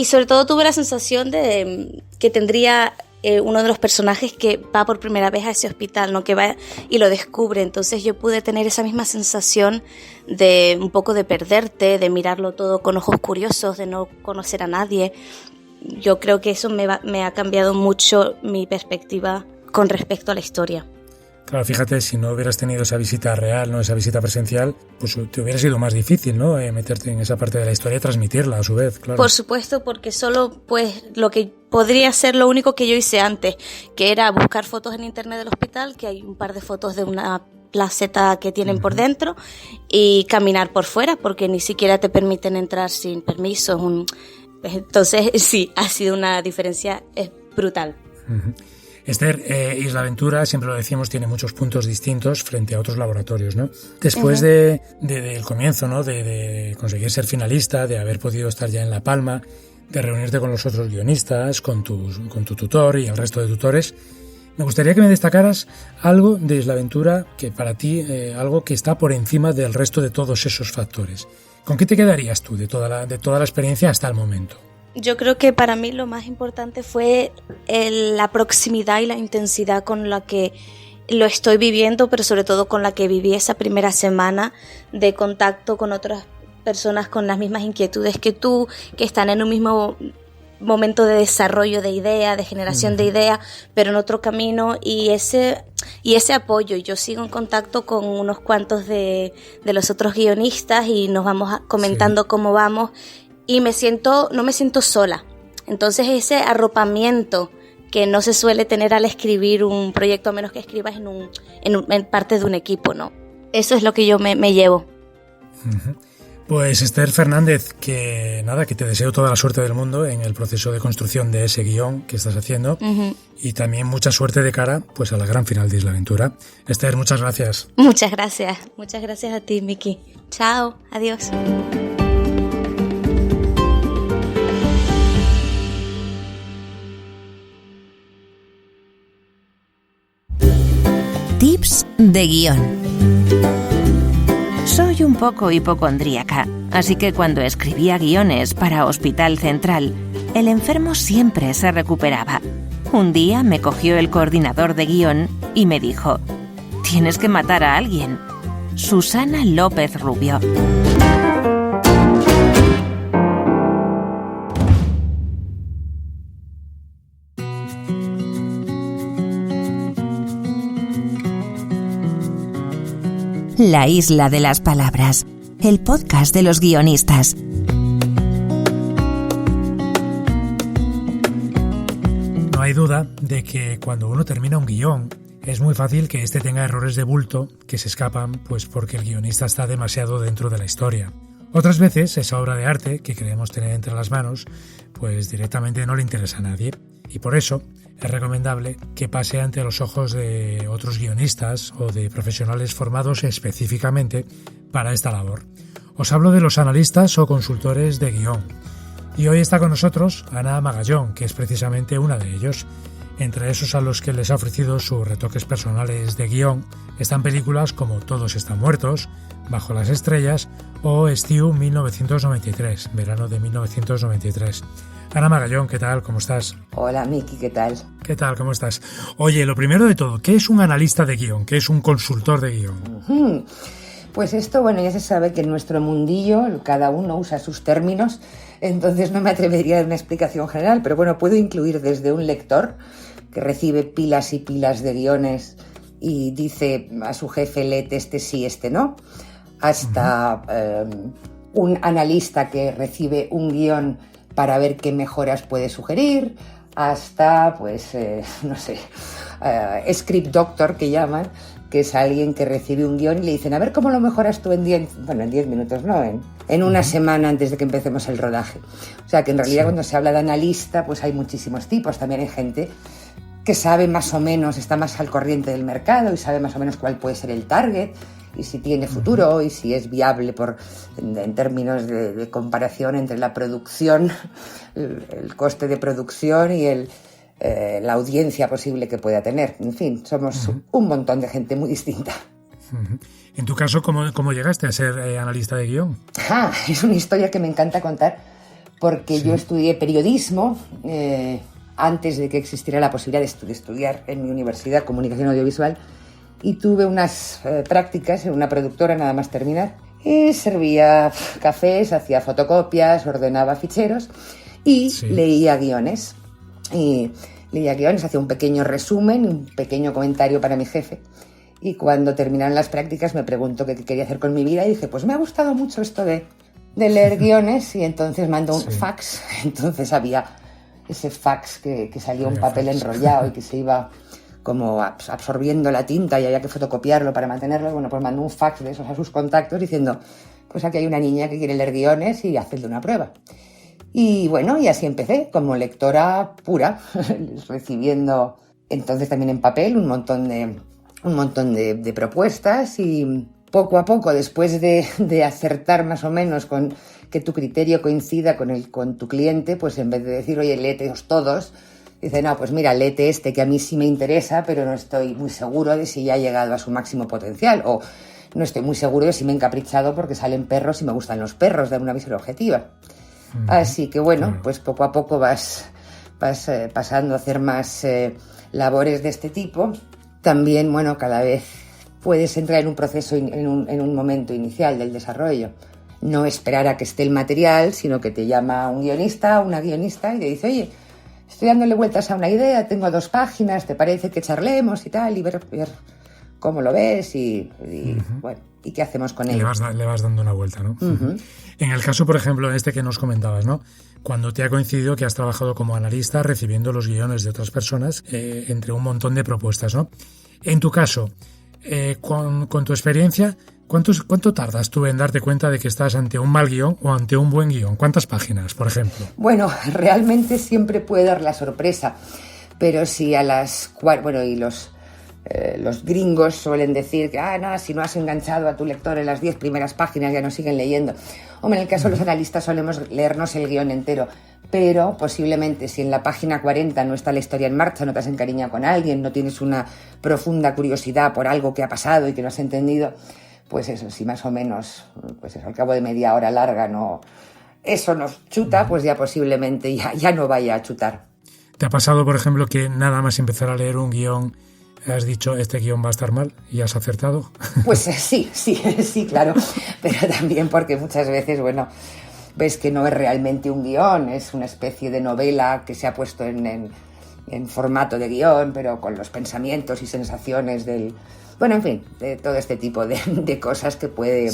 sobre todo tuve la sensación de que tendría uno de los personajes que va por primera vez a ese hospital, ¿no?, que va y lo descubre. Entonces yo pude tener esa misma sensación de un poco de perderte, de mirarlo todo con ojos curiosos, de no conocer a nadie. Yo creo que eso me ha cambiado mucho mi perspectiva con respecto a la historia. Claro, fíjate, si no hubieras tenido esa visita real, ¿no?, esa visita presencial, pues te hubiera sido más difícil, ¿no?, meterte en esa parte de la historia y transmitirla a su vez, claro. Por supuesto, porque solo pues lo que podría ser lo único que yo hice antes, que era buscar fotos en internet del hospital, que hay un par de fotos de una placeta que tienen por dentro, y caminar por fuera, porque ni siquiera te permiten entrar sin permiso. Entonces sí, ha sido una diferencia brutal. Esther, Isla Aventura, siempre lo decíamos, tiene muchos puntos distintos frente a otros laboratorios, ¿no? Después del comienzo, ¿no?, de conseguir ser finalista, de haber podido estar ya en La Palma, de reunirte con los otros guionistas, con tu tutor y el resto de tutores, me gustaría que me destacaras algo de Isla Aventura que para ti, algo que está por encima del resto de todos esos factores. ¿Con qué te quedarías tú de toda la experiencia hasta el momento? Yo creo que para mí lo más importante fue la proximidad y la intensidad con la que lo estoy viviendo, pero sobre todo con la que viví esa primera semana de contacto con otras personas con las mismas inquietudes que tú, que están en un mismo momento de desarrollo de ideas, de generación de ideas, pero en otro camino, y ese apoyo. Yo sigo en contacto con unos cuantos de los otros guionistas y nos vamos comentando cómo vamos, y no me siento sola. Entonces ese arropamiento que no se suele tener al escribir un proyecto, a menos que escribas en parte de un equipo, ¿no? Eso es lo que yo me llevo. Pues Esther Fernández, que te deseo toda la suerte del mundo en el proceso de construcción de ese guión que estás haciendo, y también mucha suerte de cara pues a la gran final de Isla Aventura. Esther, muchas gracias. Muchas gracias a ti, Miki. Chao, adiós. Tips de guión. Soy un poco hipocondríaca, así que cuando escribía guiones para Hospital Central, el enfermo siempre se recuperaba. Un día me cogió el coordinador de guión y me dijo: «Tienes que matar a alguien». Susana López Rubio. La Isla de las Palabras, el podcast de los guionistas. hay duda de que cuando uno termina un guión, es muy fácil que este tenga errores de bulto que se escapan pues porque el guionista está demasiado dentro de la historia. Otras veces esa obra de arte que creemos tener entre las manos pues directamente no le interesa a nadie y por eso es recomendable que pase ante los ojos de otros guionistas o de profesionales formados específicamente para esta labor. Os hablo de los analistas o consultores de guión. Y hoy está con nosotros Ana Magallón, que es precisamente una de ellos. Entre esos a los que les ha ofrecido sus retoques personales de guión están películas como Todos están muertos, Bajo las estrellas o Stew 1993, verano de 1993. Ana Magallón, ¿qué tal? ¿Cómo estás? Hola, Miki, ¿qué tal? ¿Qué tal? ¿Cómo estás? Oye, lo primero de todo, ¿qué es un analista de guión? ¿Qué es un consultor de guión? Pues esto, bueno, ya se sabe que en nuestro mundillo cada uno usa sus términos, entonces no me atrevería a dar una explicación general, pero bueno, puedo incluir desde un lector que recibe pilas y pilas de guiones y dice a su jefe, léete este sí, este no, hasta un analista que recibe un guión para ver qué mejoras puede sugerir, hasta, pues, no sé, script doctor que llaman, que es alguien que recibe un guión y le dicen, a ver cómo lo mejoras tú en 10 minutos, no, en una semana antes de que empecemos el rodaje. O sea, que en realidad cuando se habla de analista, pues hay muchísimos tipos. También hay gente que sabe más o menos, está más al corriente del mercado y sabe más o menos cuál puede ser el target y si tiene futuro y si es viable en términos de comparación entre la producción, el coste de producción y la audiencia posible que pueda tener. En fin, somos un montón de gente muy distinta. En tu caso, ¿cómo llegaste a ser analista de guión? Es una historia que me encanta contar porque yo estudié periodismo antes de que existiera la posibilidad de estudiar en mi universidad comunicación audiovisual y tuve unas prácticas en una productora nada más terminar y servía cafés, hacía fotocopias, ordenaba ficheros y leía guiones. Y leía guiones, hacía un pequeño resumen, un pequeño comentario para mi jefe. Y cuando terminaron las prácticas me preguntó qué quería hacer con mi vida y dije, pues me ha gustado mucho esto de leer guiones y entonces mandó un fax. Entonces había ese fax que salía un papel enrollado y que se iba como absorbiendo la tinta y había que fotocopiarlo para mantenerlo. Bueno, pues mandó un fax de esos a sus contactos diciendo, pues aquí hay una niña que quiere leer guiones y hacedle una prueba. Y bueno, y así empecé, como lectora pura, recibiendo entonces también en papel un montón de propuestas y poco a poco, después de acertar más o menos con que tu criterio coincida con tu cliente, pues en vez de decir, oye, léeteos todos, dice, no, pues mira, léete este que a mí sí me interesa, pero no estoy muy seguro de si ya ha llegado a su máximo potencial, o no estoy muy seguro de si me he encaprichado porque salen perros y me gustan los perros, dar una visión objetiva. Así que bueno, pues poco a poco vas pasando a hacer más labores de este tipo. También, bueno, cada vez puedes entrar en un proceso, en un momento inicial del desarrollo. No esperar a que esté el material, sino que te llama un guionista, una guionista y te dice, oye, estoy dándole vueltas a una idea, tengo 2 páginas, ¿te parece que charlemos y tal? Y ver cómo lo ves y bueno, ¿y qué hacemos con ello? Le vas dando una vuelta, ¿no? En el caso, por ejemplo, en este que nos comentabas, ¿no? Cuando te ha coincidido que has trabajado como analista recibiendo los guiones de otras personas entre un montón de propuestas, ¿no? En tu caso, con tu experiencia, ¿cuánto tardas tú en darte cuenta de que estás ante un mal guión o ante un buen guión? ¿Cuántas páginas, por ejemplo? Bueno, realmente siempre puede dar la sorpresa, pero si a las... Bueno, y los gringos suelen decir que no, si no has enganchado a tu lector en las 10 primeras páginas ya no siguen leyendo. Hombre, en el caso de los analistas solemos leernos el guión entero, pero posiblemente si en la página 40 no está la historia en marcha, no te has encariñado con alguien, no tienes una profunda curiosidad por algo que ha pasado y que no has entendido, pues eso, si más o menos, pues eso, al cabo de media hora larga eso nos chuta, pues ya posiblemente ya no vaya a chutar. ¿Te ha pasado, por ejemplo, que nada más empezar a leer un guión has dicho, este guión va a estar mal y has acertado? Pues sí, claro, pero también porque muchas veces, bueno, ves que no es realmente un guión, es una especie de novela que se ha puesto en formato de guión, pero con los pensamientos y sensaciones del... Bueno, en fin, de todo este tipo de cosas que puede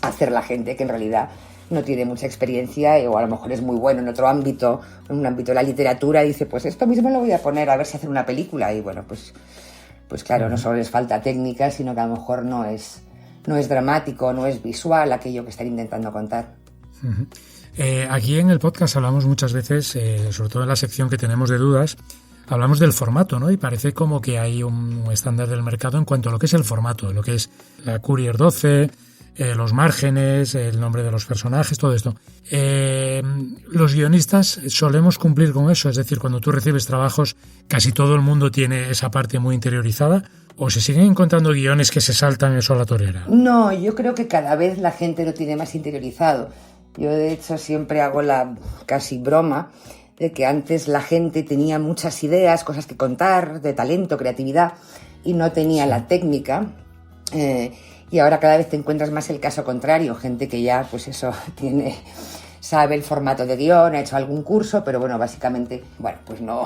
hacer la gente, que en realidad no tiene mucha experiencia o a lo mejor es muy bueno en otro ámbito, en un ámbito de la literatura, y dice, pues esto mismo lo voy a poner a ver si hacen una película. Y bueno, pues claro, no solo les falta técnica, sino que a lo mejor no es dramático, no es visual aquello que están intentando contar. Uh-huh. Aquí en el podcast hablamos muchas veces, sobre todo en la sección que tenemos de dudas, hablamos del formato, ¿no? Y parece como que hay un estándar del mercado en cuanto a lo que es el formato, lo que es la Courier 12, los márgenes, el nombre de los personajes, todo esto. Los guionistas solemos cumplir con eso, es decir, cuando tú recibes trabajos, casi todo el mundo tiene esa parte muy interiorizada, ¿o se siguen encontrando guiones que se saltan eso a la torera? No, yo creo que cada vez la gente lo tiene más interiorizado. Yo, de hecho, siempre hago la casi broma de que antes la gente tenía muchas ideas, cosas que contar, de talento, creatividad, y no tenía la técnica. Y ahora cada vez te encuentras más el caso contrario, gente que ya, pues eso, sabe el formato de guión, ha hecho algún curso, pero bueno, básicamente, bueno, pues no,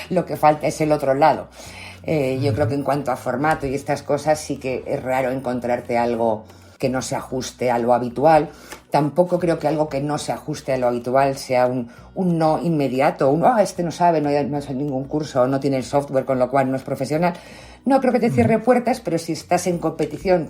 lo que falta es el otro lado. Yo creo que en cuanto a formato y estas cosas sí que es raro encontrarte algo que no se ajuste a lo habitual. Tampoco creo que algo que no se ajuste a lo habitual sea un no inmediato, este no sabe, no ha hecho ningún curso, no tiene el software, con lo cual no es profesional. No creo que te cierre puertas, pero si estás en competición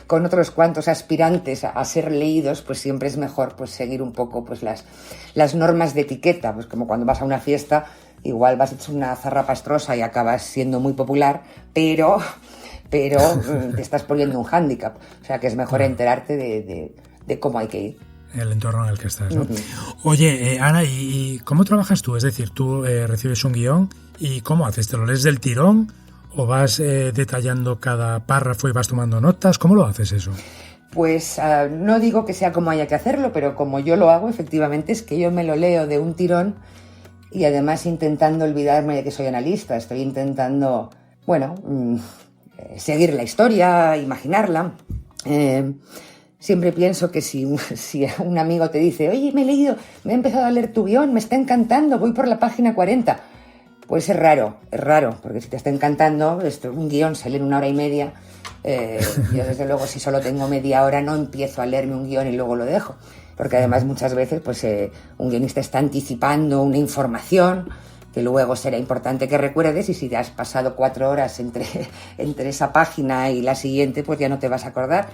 con otros cuantos aspirantes a ser leídos, pues siempre es mejor pues seguir un poco pues las normas de etiqueta, pues como cuando vas a una fiesta, igual vas hecho una zarrapastrosa y acabas siendo muy popular, pero te estás poniendo un hándicap. O sea que es mejor enterarte de cómo hay que ir. El entorno en el que estás, ¿no? Oye, Ana, ¿y cómo trabajas tú? Es decir, tú recibes un guión y ¿cómo haces? ¿Te lo lees del tirón o vas detallando cada párrafo y vas tomando notas? ¿Cómo lo haces eso? Pues no digo que sea como haya que hacerlo, pero como yo lo hago, efectivamente, es que yo me lo leo de un tirón y además intentando olvidarme de que soy analista. Estoy intentando, seguir la historia, imaginarla. Siempre pienso que si un amigo te dice, oye, me he empezado a leer tu guión, me está encantando, voy por la página 40. Pues es raro, porque si te está encantando, un guión se lee en 1 hora y media. Yo desde luego si solo tengo media hora no empiezo a leerme un guión y luego lo dejo. Porque además muchas veces pues un guionista está anticipando una información que luego será importante que recuerdes, y si te has pasado 4 horas entre esa página y la siguiente, pues ya no te vas a acordar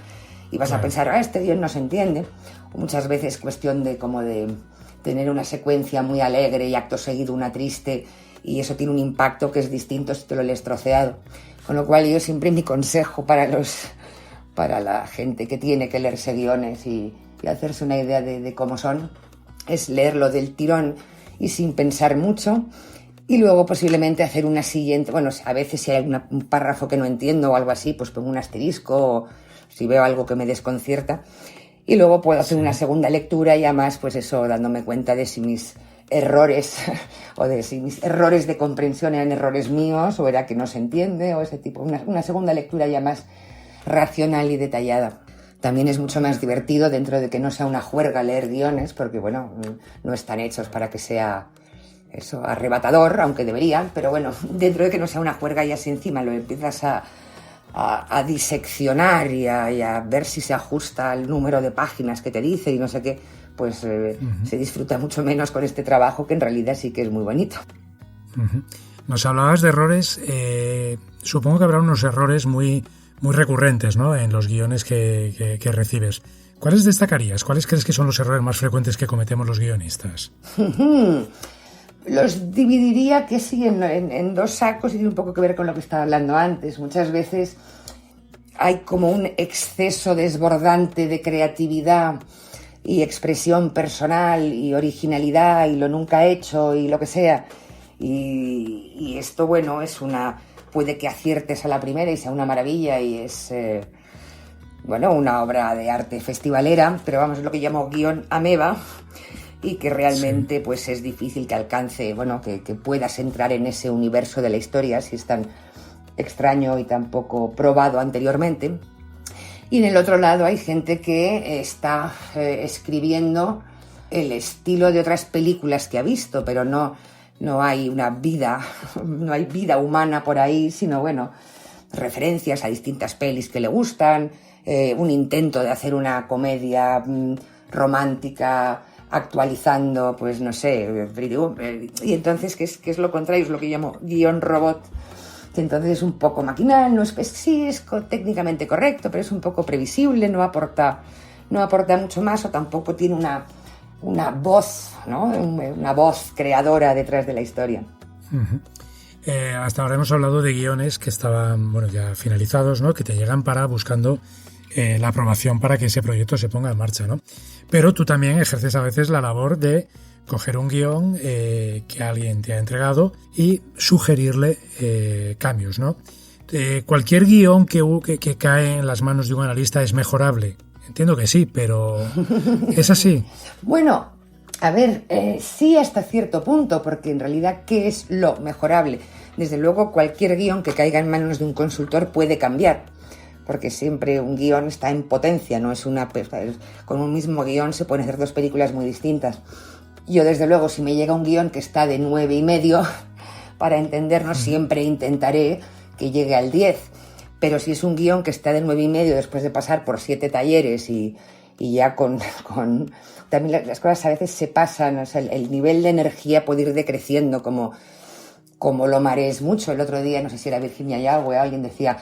y vas a pensar, este guión no se entiende. O muchas veces cuestión de tener una secuencia muy alegre y acto seguido una triste, y eso tiene un impacto que es distinto si te lo lees troceado. Con lo cual yo siempre mi consejo para la gente que tiene que leerse guiones y hacerse una idea de cómo son, es leerlo del tirón y sin pensar mucho, y luego posiblemente hacer una siguiente. Bueno, a veces si hay un párrafo que no entiendo o algo así, pues pongo un asterisco, o si veo algo que me desconcierta, y luego puedo hacer una segunda lectura, y además pues eso, dándome cuenta de si mis errores o de si mis errores de comprensión eran errores míos o era que no se entiende o ese tipo. Una segunda lectura ya más racional y detallada. También es mucho más divertido, dentro de que no sea una juerga leer guiones, porque bueno, no están hechos para que sea eso arrebatador, aunque deberían, pero bueno, dentro de que no sea una juerga, ya si encima lo empiezas a diseccionar y a ver si se ajusta al número de páginas que te dice y no sé qué, pues se disfruta mucho menos con este trabajo, que en realidad sí que es muy bonito. Nos hablabas de errores, supongo que habrá unos errores muy recurrentes, ¿no?, en los guiones que recibes. ¿Cuáles destacarías? ¿Cuáles crees que son los errores más frecuentes que cometemos los guionistas? Los dividiría que sí en 2 sacos, y tiene un poco que ver con lo que estaba hablando antes. Muchas veces hay como un exceso desbordante de creatividad y expresión personal y originalidad y lo nunca hecho y lo que sea. Y esto, bueno, puede que aciertes a la primera y sea una maravilla y es, una obra de arte festivalera, pero vamos, es lo que llamo guión ameba, y que realmente pues es difícil que alcance, que puedas entrar en ese universo de la historia si es tan extraño y tan poco probado anteriormente. Y en el otro lado hay gente que está escribiendo el estilo de otras películas que ha visto, pero no hay no hay vida humana por ahí, sino referencias a distintas pelis que le gustan, un intento de hacer una comedia romántica, actualizando, pues no sé, y entonces que es lo contrario, es lo que llamo guión robot, que entonces es un poco maquinal, sí es técnicamente correcto, pero es un poco previsible, no aporta mucho más, o tampoco tiene una voz, ¿no? Una voz creadora detrás de la historia. Uh-huh. Hasta ahora hemos hablado de guiones que estaban ya finalizados, ¿no? Que te llegan buscando la aprobación para que ese proyecto se ponga en marcha, ¿no? Pero tú también ejerces a veces la labor de coger un guión que alguien te ha entregado y sugerirle cambios, ¿no? Cualquier guión que cae en las manos de un analista es mejorable. Entiendo que sí, pero ¿es así? Bueno, a ver, sí hasta cierto punto, porque en realidad, ¿qué es lo mejorable? Desde luego, cualquier guión que caiga en manos de un consultor puede cambiar, porque siempre un guión está en potencia, no es con un mismo guión se pueden hacer dos películas muy distintas. Yo, desde luego, si me llega un guión que está de 9,5, para entendernos, siempre intentaré que llegue al 10. Pero si es un guión que está de 9,5 después de pasar por 7 talleres y ya con también las cosas a veces se pasan, o sea, el nivel de energía puede ir decreciendo como lo marees mucho. El otro día, no sé si era Virginia Yagüe, alguien decía,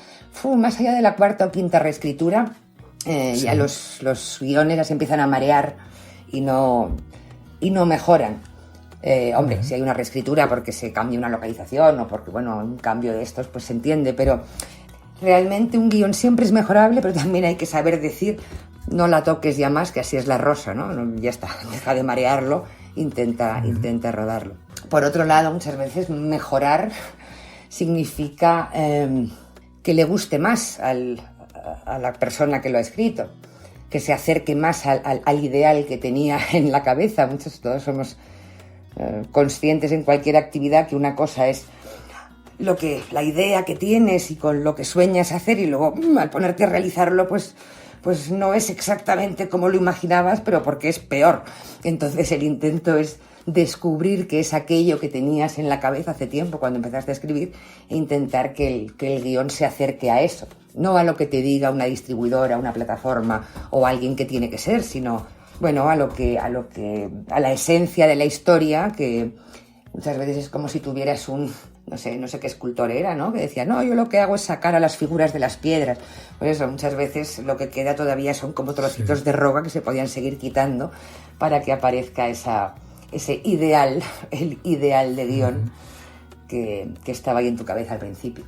más allá de la 4ª o 5ª reescritura, sí, ya los guiones las empiezan a marear y no mejoran. Hombre, si hay una reescritura porque se cambia una localización o porque, un cambio de estos, pues se entiende, pero realmente un guión siempre es mejorable, pero también hay que saber decir, no la toques ya más, que así es la rosa, ¿no? Ya está, deja de marearlo, intenta rodarlo. Por otro lado, muchas veces mejorar significa que le guste más a la persona que lo ha escrito, que se acerque más al ideal que tenía en la cabeza. Todos somos conscientes en cualquier actividad que una cosa es la idea que tienes y con lo que sueñas hacer, y luego al ponerte a realizarlo pues no es exactamente como lo imaginabas, pero porque es peor. Entonces el intento es descubrir qué es aquello que tenías en la cabeza hace tiempo cuando empezaste a escribir e intentar que el guión se acerque a eso, no a lo que te diga una distribuidora, una plataforma o alguien que tiene que ser, sino a la esencia de la historia, que muchas veces es como si tuvieras no sé qué escultor era, ¿no? Que decía, no, yo lo que hago es sacar a las figuras de las piedras. Por eso, muchas veces lo que queda todavía son como trocitos de roca que se podían seguir quitando para que aparezca ese ideal, el ideal de guión que estaba ahí en tu cabeza al principio.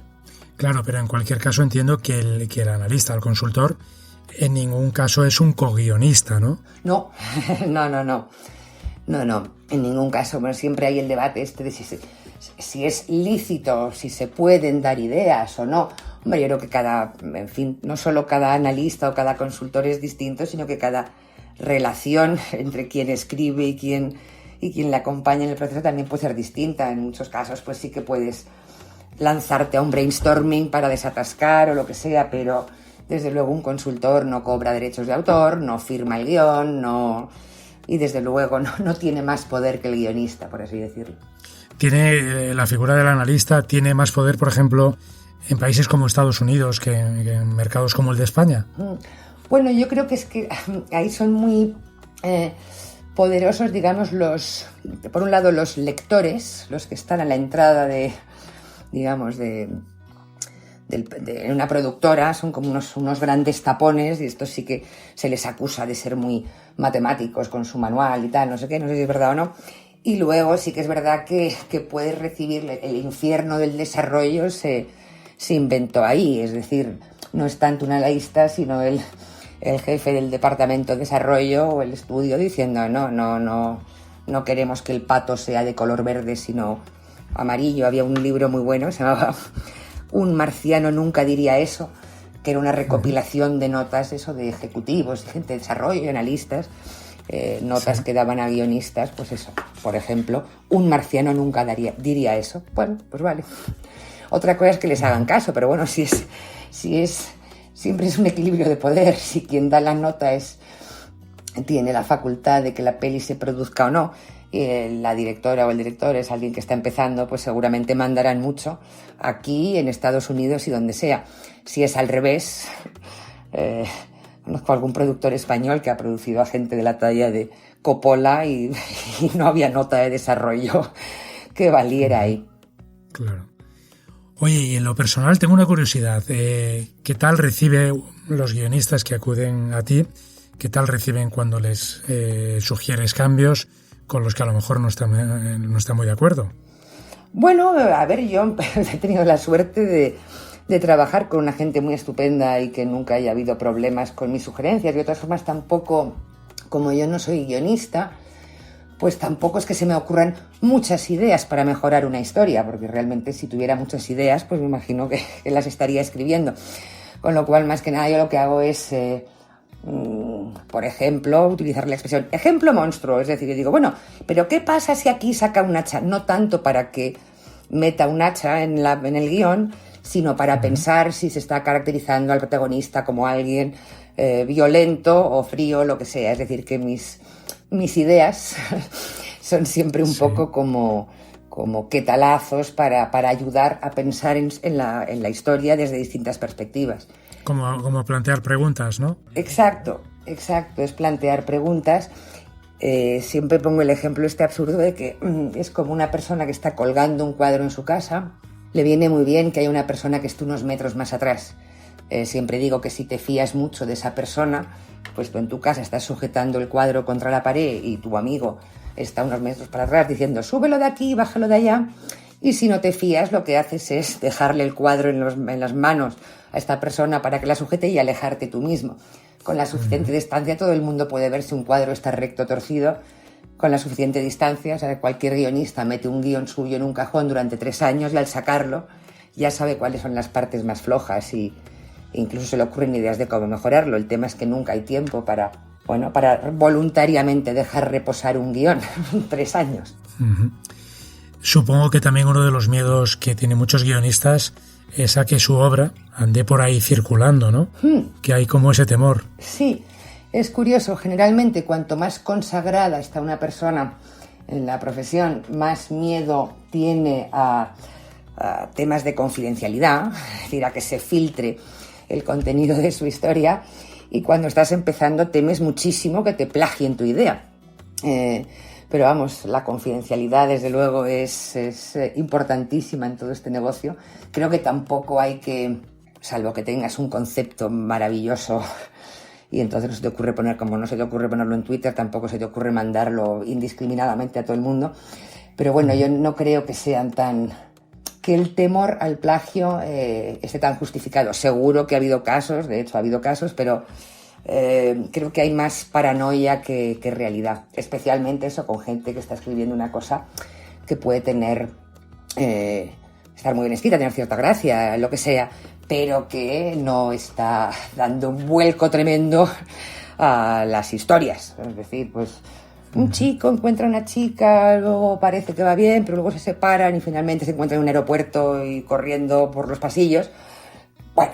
Claro, pero en cualquier caso entiendo que el analista, el consultor, en ningún caso es un co-guionista, ¿no? No, en ningún caso. Bueno, siempre hay el debate de si es lícito, si se pueden dar ideas o no. Hombre, yo creo que no solo cada analista o cada consultor es distinto, sino que cada relación entre quien escribe y quien le acompaña en el proceso también puede ser distinta. En muchos casos, pues sí que puedes lanzarte a un brainstorming para desatascar o lo que sea, pero desde luego un consultor no cobra derechos de autor, no firma el guión, y desde luego no tiene más poder que el guionista, por así decirlo. La figura del analista tiene más poder, por ejemplo, en países como Estados Unidos que en mercados como el de España. Bueno, yo creo que es que ahí son muy poderosos, digamos, por un lado los lectores, los que están a la entrada de una productora, son como unos grandes tapones, y esto sí que se les acusa de ser muy matemáticos con su manual y tal, no sé si es verdad o no. Y luego sí que es verdad que puedes recibir el infierno del desarrollo, se inventó ahí, es decir, no es tanto un analista, sino el jefe del departamento de desarrollo o el estudio diciendo no queremos que el pato sea de color verde sino amarillo. Había un libro muy bueno, se llamaba Un marciano nunca diría eso, que era una recopilación de notas de ejecutivos, de gente de desarrollo y analistas, notas que daban a guionistas, pues eso, por ejemplo, un marciano nunca diría eso. Bueno, pues vale. Otra cosa es que les hagan caso, pero bueno, siempre es un equilibrio de poder. Si quien da la nota tiene la facultad de que la peli se produzca o no, la directora o el director es alguien que está empezando, pues seguramente mandarán mucho aquí, en Estados Unidos y donde sea. Si es al revés, conozco a algún productor español que ha producido a gente de la talla de Coppola y no había nota de desarrollo que valiera ahí. Claro. Oye, y en lo personal tengo una curiosidad. ¿Qué tal recibe los guionistas que acuden a ti? ¿Qué tal reciben cuando les sugieres cambios con los que a lo mejor no están muy de acuerdo? Bueno, a ver, yo he tenido la suerte de trabajar con una gente muy estupenda y que nunca haya habido problemas con mis sugerencias. Y de otras formas tampoco, como yo no soy guionista, pues tampoco es que se me ocurran muchas ideas para mejorar una historia, porque realmente si tuviera muchas ideas, pues me imagino que las estaría escribiendo. Con lo cual, más que nada, yo lo que hago es, por ejemplo, utilizar la expresión ejemplo monstruo. Es decir, yo digo, bueno, pero ¿qué pasa si aquí saca un hacha? No tanto para que meta un hacha en el guión, sino para pensar si se está caracterizando al protagonista como alguien violento o frío, lo que sea. Es decir, que mis ideas son siempre un poco como quetalazos para ayudar a pensar en la historia desde distintas perspectivas. Como plantear preguntas, ¿no? Exacto, es plantear preguntas. Siempre pongo el ejemplo absurdo de que es como una persona que está colgando un cuadro en su casa. Le viene muy bien que haya una persona que esté unos metros más atrás. Siempre digo que si te fías mucho de esa persona, pues tú en tu casa estás sujetando el cuadro contra la pared y tu amigo está unos metros para atrás diciendo súbelo de aquí, bájalo de allá. Y si no te fías, lo que haces es dejarle el cuadro en las manos a esta persona para que la sujete y alejarte tú mismo. Con la suficiente distancia todo el mundo puede ver si un cuadro está recto o torcido. Con la suficiente distancia, o sea, cualquier guionista mete un guión suyo en un cajón durante 3 años y al sacarlo ya sabe cuáles son las partes más flojas y incluso se le ocurren ideas de cómo mejorarlo. El tema es que nunca hay tiempo para voluntariamente dejar reposar un guión 3 años. Uh-huh. Supongo que también uno de los miedos que tienen muchos guionistas es a que su obra ande por ahí circulando, ¿no? Que hay como ese temor. Sí, es curioso. Generalmente, cuanto más consagrada está una persona en la profesión, más miedo tiene a temas de confidencialidad, es decir, a que se filtre el contenido de su historia, y cuando estás empezando temes muchísimo que te plagien tu idea. Pero vamos, la confidencialidad desde luego es importantísima en todo este negocio. Creo que tampoco hay que, salvo que tengas un concepto maravilloso y entonces no se te ocurre como no se te ocurre ponerlo en Twitter, tampoco se te ocurre mandarlo indiscriminadamente a todo el mundo. Pero bueno, yo no creo que el temor al plagio esté tan justificado. Seguro que ha habido casos, de hecho ha habido casos, pero creo que hay más paranoia que realidad. Especialmente eso con gente que está escribiendo una cosa que puede estar muy bien escrita, tener cierta gracia, lo que sea, pero que no está dando un vuelco tremendo a las historias. Es decir, pues un chico encuentra a una chica, luego parece que va bien, pero luego se separan y finalmente se encuentran en un aeropuerto y corriendo por los pasillos. Bueno,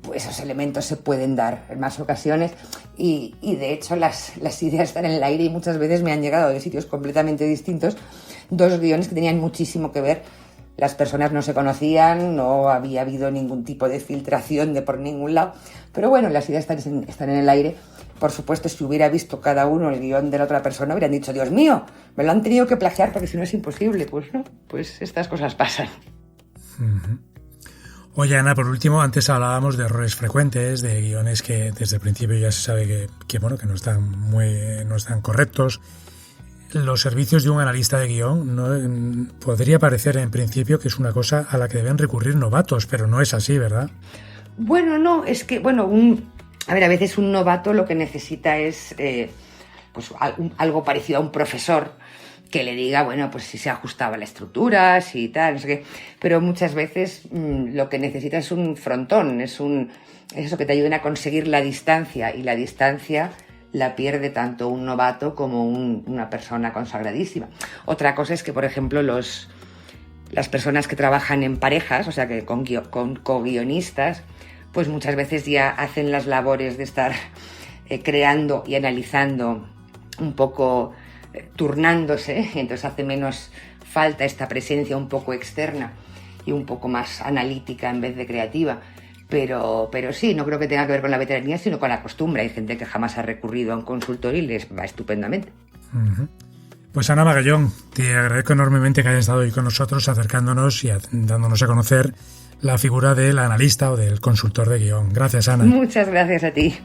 pues esos elementos se pueden dar en más ocasiones y de hecho las ideas están en el aire y muchas veces me han llegado de sitios completamente distintos 2 guiones que tenían muchísimo que ver. Las personas no se conocían, no había habido ningún tipo de filtración de por ningún lado, pero bueno, las ideas están en el aire. Por supuesto, si hubiera visto cada uno el guión de la otra persona, hubieran dicho, Dios mío, me lo han tenido que plagiar porque si no es imposible. Pues no, pues estas cosas pasan. Uh-huh. Oye, Ana, por último, antes hablábamos de errores frecuentes, de guiones que desde el principio ya se sabe que no están correctos. Los servicios de un analista de guión podría parecer en principio que es una cosa a la que deben recurrir novatos, pero no es así, ¿verdad? Bueno, no, es que, a veces un novato lo que necesita es algo parecido a un profesor que le diga, bueno, pues si se ajustaba la estructura, si tal, no sé qué. Pero muchas veces lo que necesita es un frontón, es eso que te ayuden a conseguir la distancia, y la distancia la pierde tanto un novato como una persona consagradísima. Otra cosa es que, por ejemplo, las personas que trabajan en parejas, o sea, que con co-guionistas, pues muchas veces ya hacen las labores de estar creando y analizando un poco, turnándose, y entonces hace menos falta esta presencia un poco externa y un poco más analítica en vez de creativa. Pero sí, no creo que tenga que ver con la veteranía, sino con la costumbre. Hay gente que jamás ha recurrido a un consultor y les va estupendamente. Uh-huh. Pues Ana Magallón, te agradezco enormemente que hayas estado hoy con nosotros, acercándonos y dándonos a conocer la figura del analista o del consultor de guión. Gracias, Ana. Muchas gracias a ti.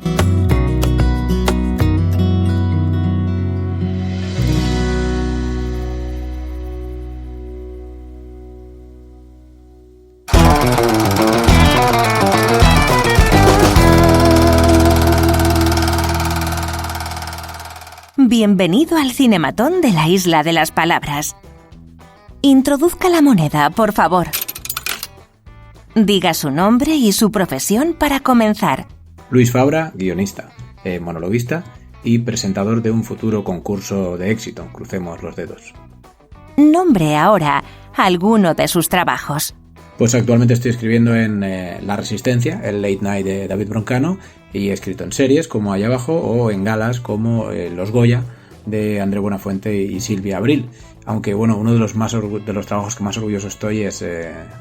Bienvenido al Cinematón de la Isla de las Palabras. Introduzca la moneda, por favor. Diga su nombre y su profesión para comenzar. Luis Fabra, guionista, monologuista y presentador de un futuro concurso de éxito. Crucemos los dedos. Nombre ahora alguno de sus trabajos. Pues actualmente estoy escribiendo en La Resistencia, el Late Night de David Broncano, y he escrito en series como Allá Abajo o en galas como Los Goya de André Buenafuente y Silvia Abril. Aunque bueno, uno de los trabajos que más orgulloso estoy es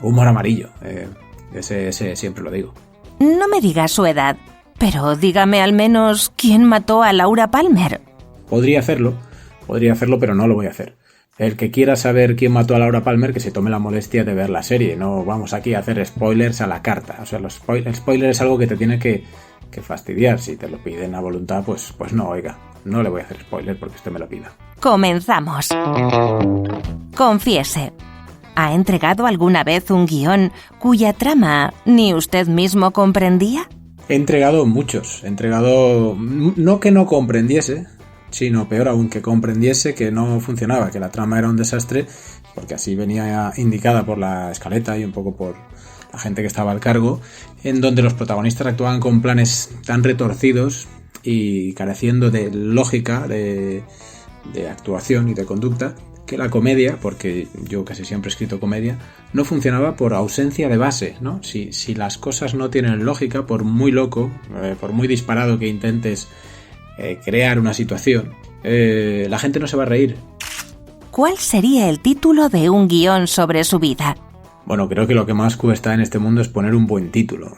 Humor Amarillo. Ese siempre lo digo. No me diga su edad, pero dígame al menos quién mató a Laura Palmer. Podría hacerlo, pero no lo voy a hacer. El que quiera saber quién mató a Laura Palmer, que se tome la molestia de ver la serie. No vamos aquí a hacer spoilers a la carta. O sea, el spoiler es algo que te tiene que fastidiar. Si te lo piden a voluntad, pues no, oiga. No le voy a hacer spoiler porque usted me lo pida. Comenzamos. Confiese, ¿ha entregado alguna vez un guión cuya trama ni usted mismo comprendía? He entregado muchos. He entregado... No que no comprendiese, sino peor aún, que comprendiese que no funcionaba, que la trama era un desastre, porque así venía indicada por la escaleta y un poco por la gente que estaba al cargo, en donde los protagonistas actuaban con planes tan retorcidos y careciendo de lógica, de actuación y de conducta, que la comedia, porque yo casi siempre he escrito comedia, no funcionaba por ausencia de base, ¿no? Si las cosas no tienen lógica, por muy loco, por muy disparado que intentes crear una situación, la gente no se va a reír. ¿Cuál sería el título de un guión sobre su vida? Bueno, creo que lo que más cuesta en este mundo es poner un buen título.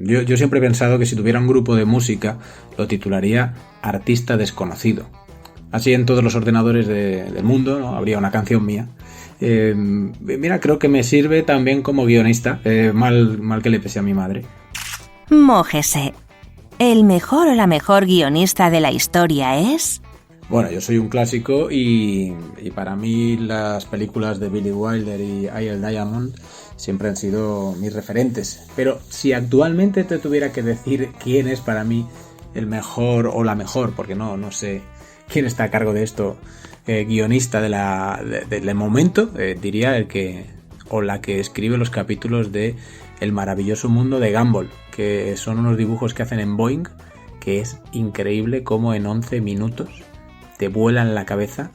Yo siempre he pensado que si tuviera un grupo de música lo titularía Artista Desconocido. Así en todos los ordenadores del mundo, ¿no? Habría una canción mía. Mira, creo que me sirve también como guionista, mal que le pese a mi madre. Mójese. ¿El mejor o la mejor guionista de la historia es? Bueno, yo soy un clásico y para mí las películas de Billy Wilder y I.L. Diamond siempre han sido mis referentes. Pero si actualmente te tuviera que decir quién es para mí el mejor o la mejor, porque no sé quién está a cargo de esto, guionista del momento, diría el que o la que escribe los capítulos de El maravilloso mundo de Gumball, que son unos dibujos que hacen en Boeing, que es increíble cómo en 11 minutos te vuelan la cabeza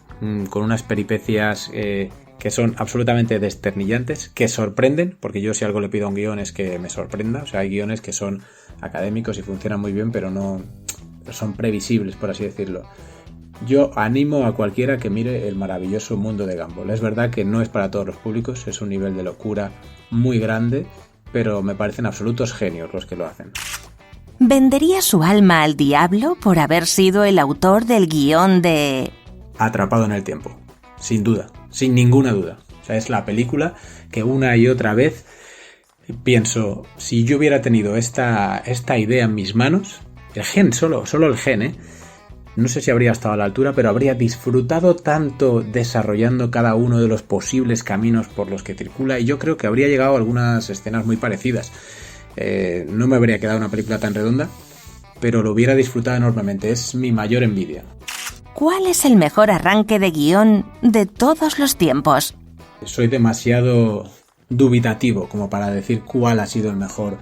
con unas peripecias que son absolutamente desternillantes, que sorprenden, porque yo si algo le pido a un guión es que me sorprenda. O sea, hay guiones que son académicos y funcionan muy bien, pero no son previsibles, por así decirlo. Yo animo a cualquiera que mire El maravilloso mundo de Gumball. Es verdad que no es para todos los públicos, es un nivel de locura muy grande, pero me parecen absolutos genios los que lo hacen. ¿Vendería su alma al diablo por haber sido el autor del guión de... Atrapado en el tiempo? Sin duda, sin ninguna duda. O sea, es la película que una y otra vez pienso, si yo hubiera tenido esta idea en mis manos, el gen, solo el gen, no sé si habría estado a la altura, pero habría disfrutado tanto desarrollando cada uno de los posibles caminos por los que circula, y yo creo que habría llegado a algunas escenas muy parecidas. No me habría quedado una película tan redonda, pero lo hubiera disfrutado enormemente. Es mi mayor envidia. ¿Cuál es el mejor arranque de guión de todos los tiempos? Soy demasiado dubitativo como para decir cuál ha sido el mejor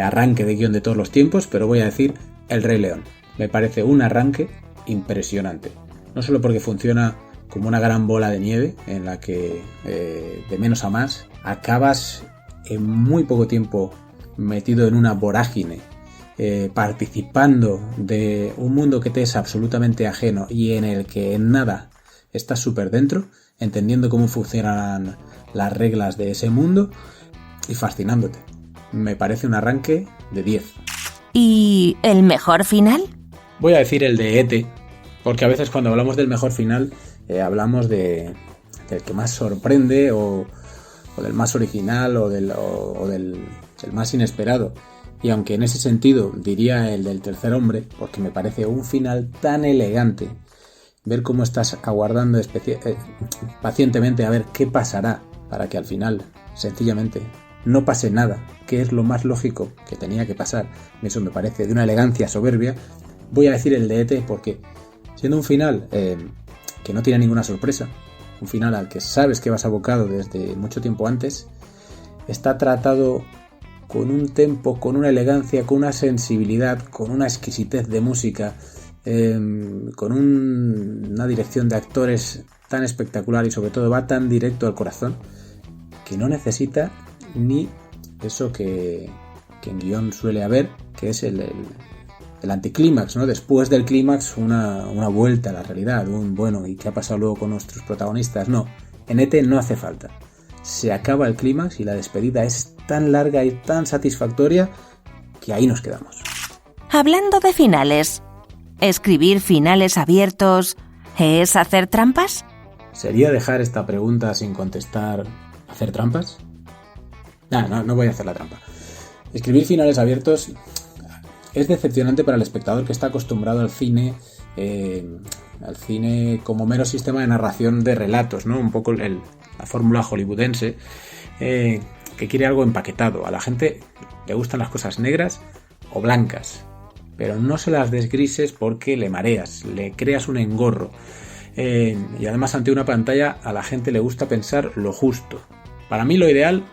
arranque de guión de todos los tiempos, pero voy a decir El Rey León. Me parece un arranque impresionante. No solo porque funciona como una gran bola de nieve en la que de menos a más acabas en muy poco tiempo metido en una vorágine, participando de un mundo que te es absolutamente ajeno y en el que en nada estás súper dentro, entendiendo cómo funcionan las reglas de ese mundo y fascinándote. me parece un arranque de 10. ¿Y el mejor final? Voy a decir el de E.T., porque a veces cuando hablamos del mejor final hablamos del que más sorprende o del más original o del más inesperado. Y aunque en ese sentido diría el del tercer hombre, porque me parece un final tan elegante, ver cómo estás aguardando pacientemente a ver qué pasará para que al final, sencillamente, no pase nada, que es lo más lógico que tenía que pasar. Eso me parece de una elegancia soberbia. Voy a decir el de E.T. porque, siendo un final que no tiene ninguna sorpresa, un final al que sabes que vas abocado desde mucho tiempo antes, está tratado con un tempo, con una elegancia, con una sensibilidad, con una exquisitez de música, con una dirección de actores tan espectacular y sobre todo va tan directo al corazón que no necesita ni eso que en guión suele haber, que es el anticlímax, ¿no? Después del clímax una vuelta a la realidad, ¿y qué ha pasado luego con nuestros protagonistas? No, en E.T. no hace falta. Se acaba el clímax y la despedida es tan larga y tan satisfactoria que ahí nos quedamos. Hablando de finales, ¿escribir finales abiertos es hacer trampas? ¿Sería dejar esta pregunta sin contestar hacer trampas? No voy a hacer la trampa. Escribir finales abiertos es decepcionante para el espectador que está acostumbrado al cine como mero sistema de narración de relatos, ¿no? Un poco la fórmula hollywoodense, que quiere algo empaquetado. A la gente le gustan las cosas negras o blancas, pero no se las des grises porque le mareas, le creas un engorro. Y además ante una pantalla a la gente le gusta pensar lo justo. Para mí lo ideal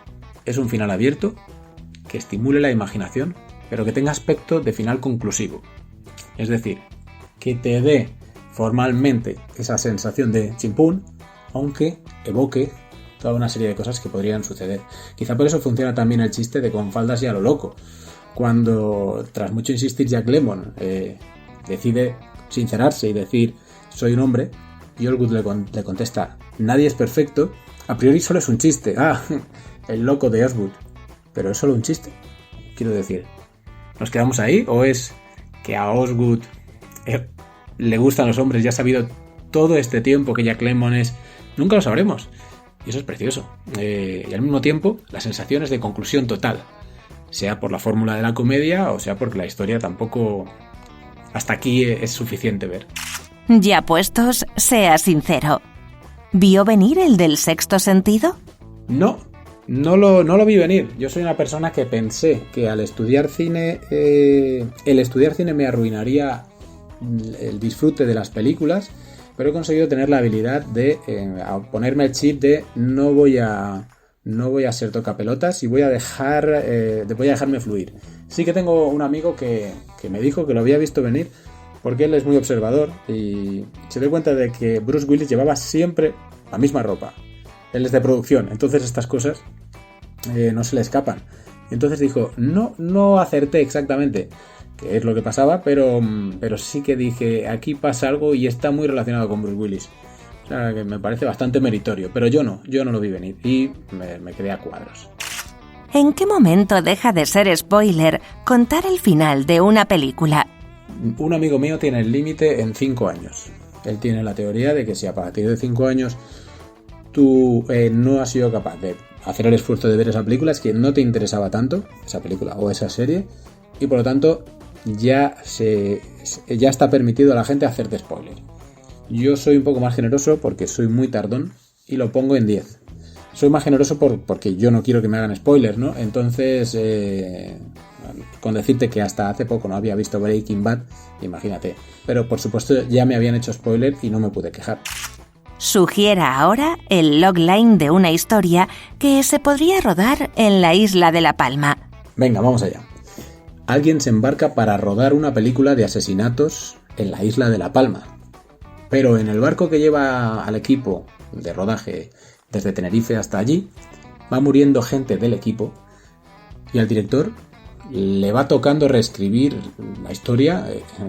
es un final abierto, que estimule la imaginación, pero que tenga aspecto de final conclusivo. Es decir, que te dé formalmente esa sensación de chimpún, aunque evoque toda una serie de cosas que podrían suceder. Quizá por eso funciona también el chiste de Con faldas y a lo loco. Cuando, tras mucho insistir, Jack Lemmon decide sincerarse y decir soy un hombre, y Osgood le contesta nadie es perfecto, a priori solo es un chiste. El loco de Osgood. Pero es solo un chiste. Quiero decir, ¿nos quedamos ahí? ¿O es que a Osgood le gustan los hombres y ha sabido todo este tiempo que Jack Lemmon es? Nunca lo sabremos. Y eso es precioso. Y al mismo tiempo, la sensación es de conclusión total. Sea por la fórmula de la comedia o sea porque la historia tampoco... Hasta aquí es suficiente ver. Ya puestos, sea sincero. ¿Vio venir el del sexto sentido? No lo vi venir. Yo soy una persona que pensé que al estudiar cine, el estudiar cine me arruinaría el disfrute de las películas, pero he conseguido tener la habilidad de ponerme el chip de no voy a ser tocapelotas y voy a dejarme fluir. Sí que tengo un amigo que me dijo que lo había visto venir porque él es muy observador y se dio cuenta de que Bruce Willis llevaba siempre la misma ropa. Él es de producción, entonces estas cosas no se le escapan. Entonces dijo, no acerté exactamente qué es lo que pasaba, pero sí que dije, aquí pasa algo y está muy relacionado con Bruce Willis. O sea, que me parece bastante meritorio, pero yo no lo vi venir y me quedé a cuadros. ¿En qué momento deja de ser spoiler contar el final de una película? Un amigo mío tiene el límite en 5 años. Él tiene la teoría de que si a partir de 5 años tú no has sido capaz de hacer el esfuerzo de ver esa película, es que no te interesaba tanto esa película o esa serie y por lo tanto ya está permitido a la gente hacerte spoiler. Yo soy un poco más generoso porque soy muy tardón y lo pongo en 10. Soy más generoso porque yo no quiero que me hagan spoilers, ¿no? Entonces, con decirte que hasta hace poco no había visto Breaking Bad, imagínate. Pero por supuesto ya me habían hecho spoiler y no me pude quejar. Sugiera ahora el logline de una historia que se podría rodar en la isla de La Palma. Venga, vamos allá. Alguien se embarca para rodar una película de asesinatos en la isla de La Palma. Pero en el barco que lleva al equipo de rodaje desde Tenerife hasta allí, va muriendo gente del equipo y al director le va tocando reescribir la historia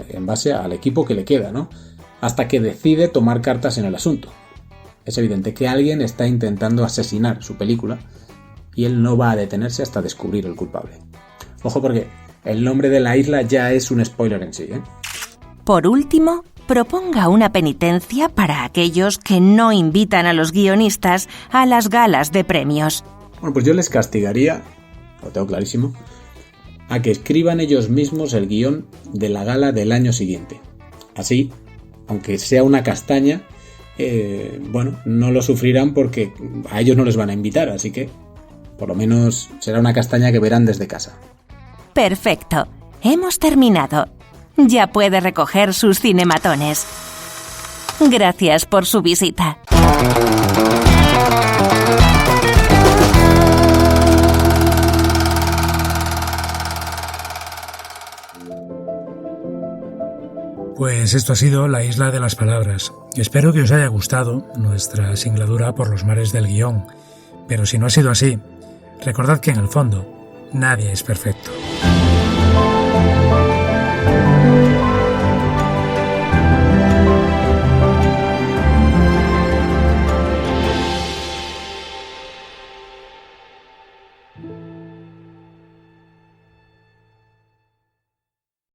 en base al equipo que le queda, ¿no? Hasta que decide tomar cartas en el asunto. Es evidente que alguien está intentando asesinar su película y él no va a detenerse hasta descubrir el culpable. Ojo, porque el nombre de la isla ya es un spoiler en sí, ¿eh? Por último, proponga una penitencia para aquellos que no invitan a los guionistas a las galas de premios. Bueno, pues yo les castigaría, lo tengo clarísimo, a que escriban ellos mismos el guión de la gala del año siguiente. Así, aunque sea una castaña, no lo sufrirán porque a ellos no les van a invitar, así que por lo menos será una castaña que verán desde casa. Perfecto, hemos terminado. Ya puede recoger sus cinematones. Gracias por su visita. Pues esto ha sido La Isla de las Palabras. Espero que os haya gustado nuestra singladura por los mares del guión. Pero si no ha sido así, recordad que en el fondo nadie es perfecto.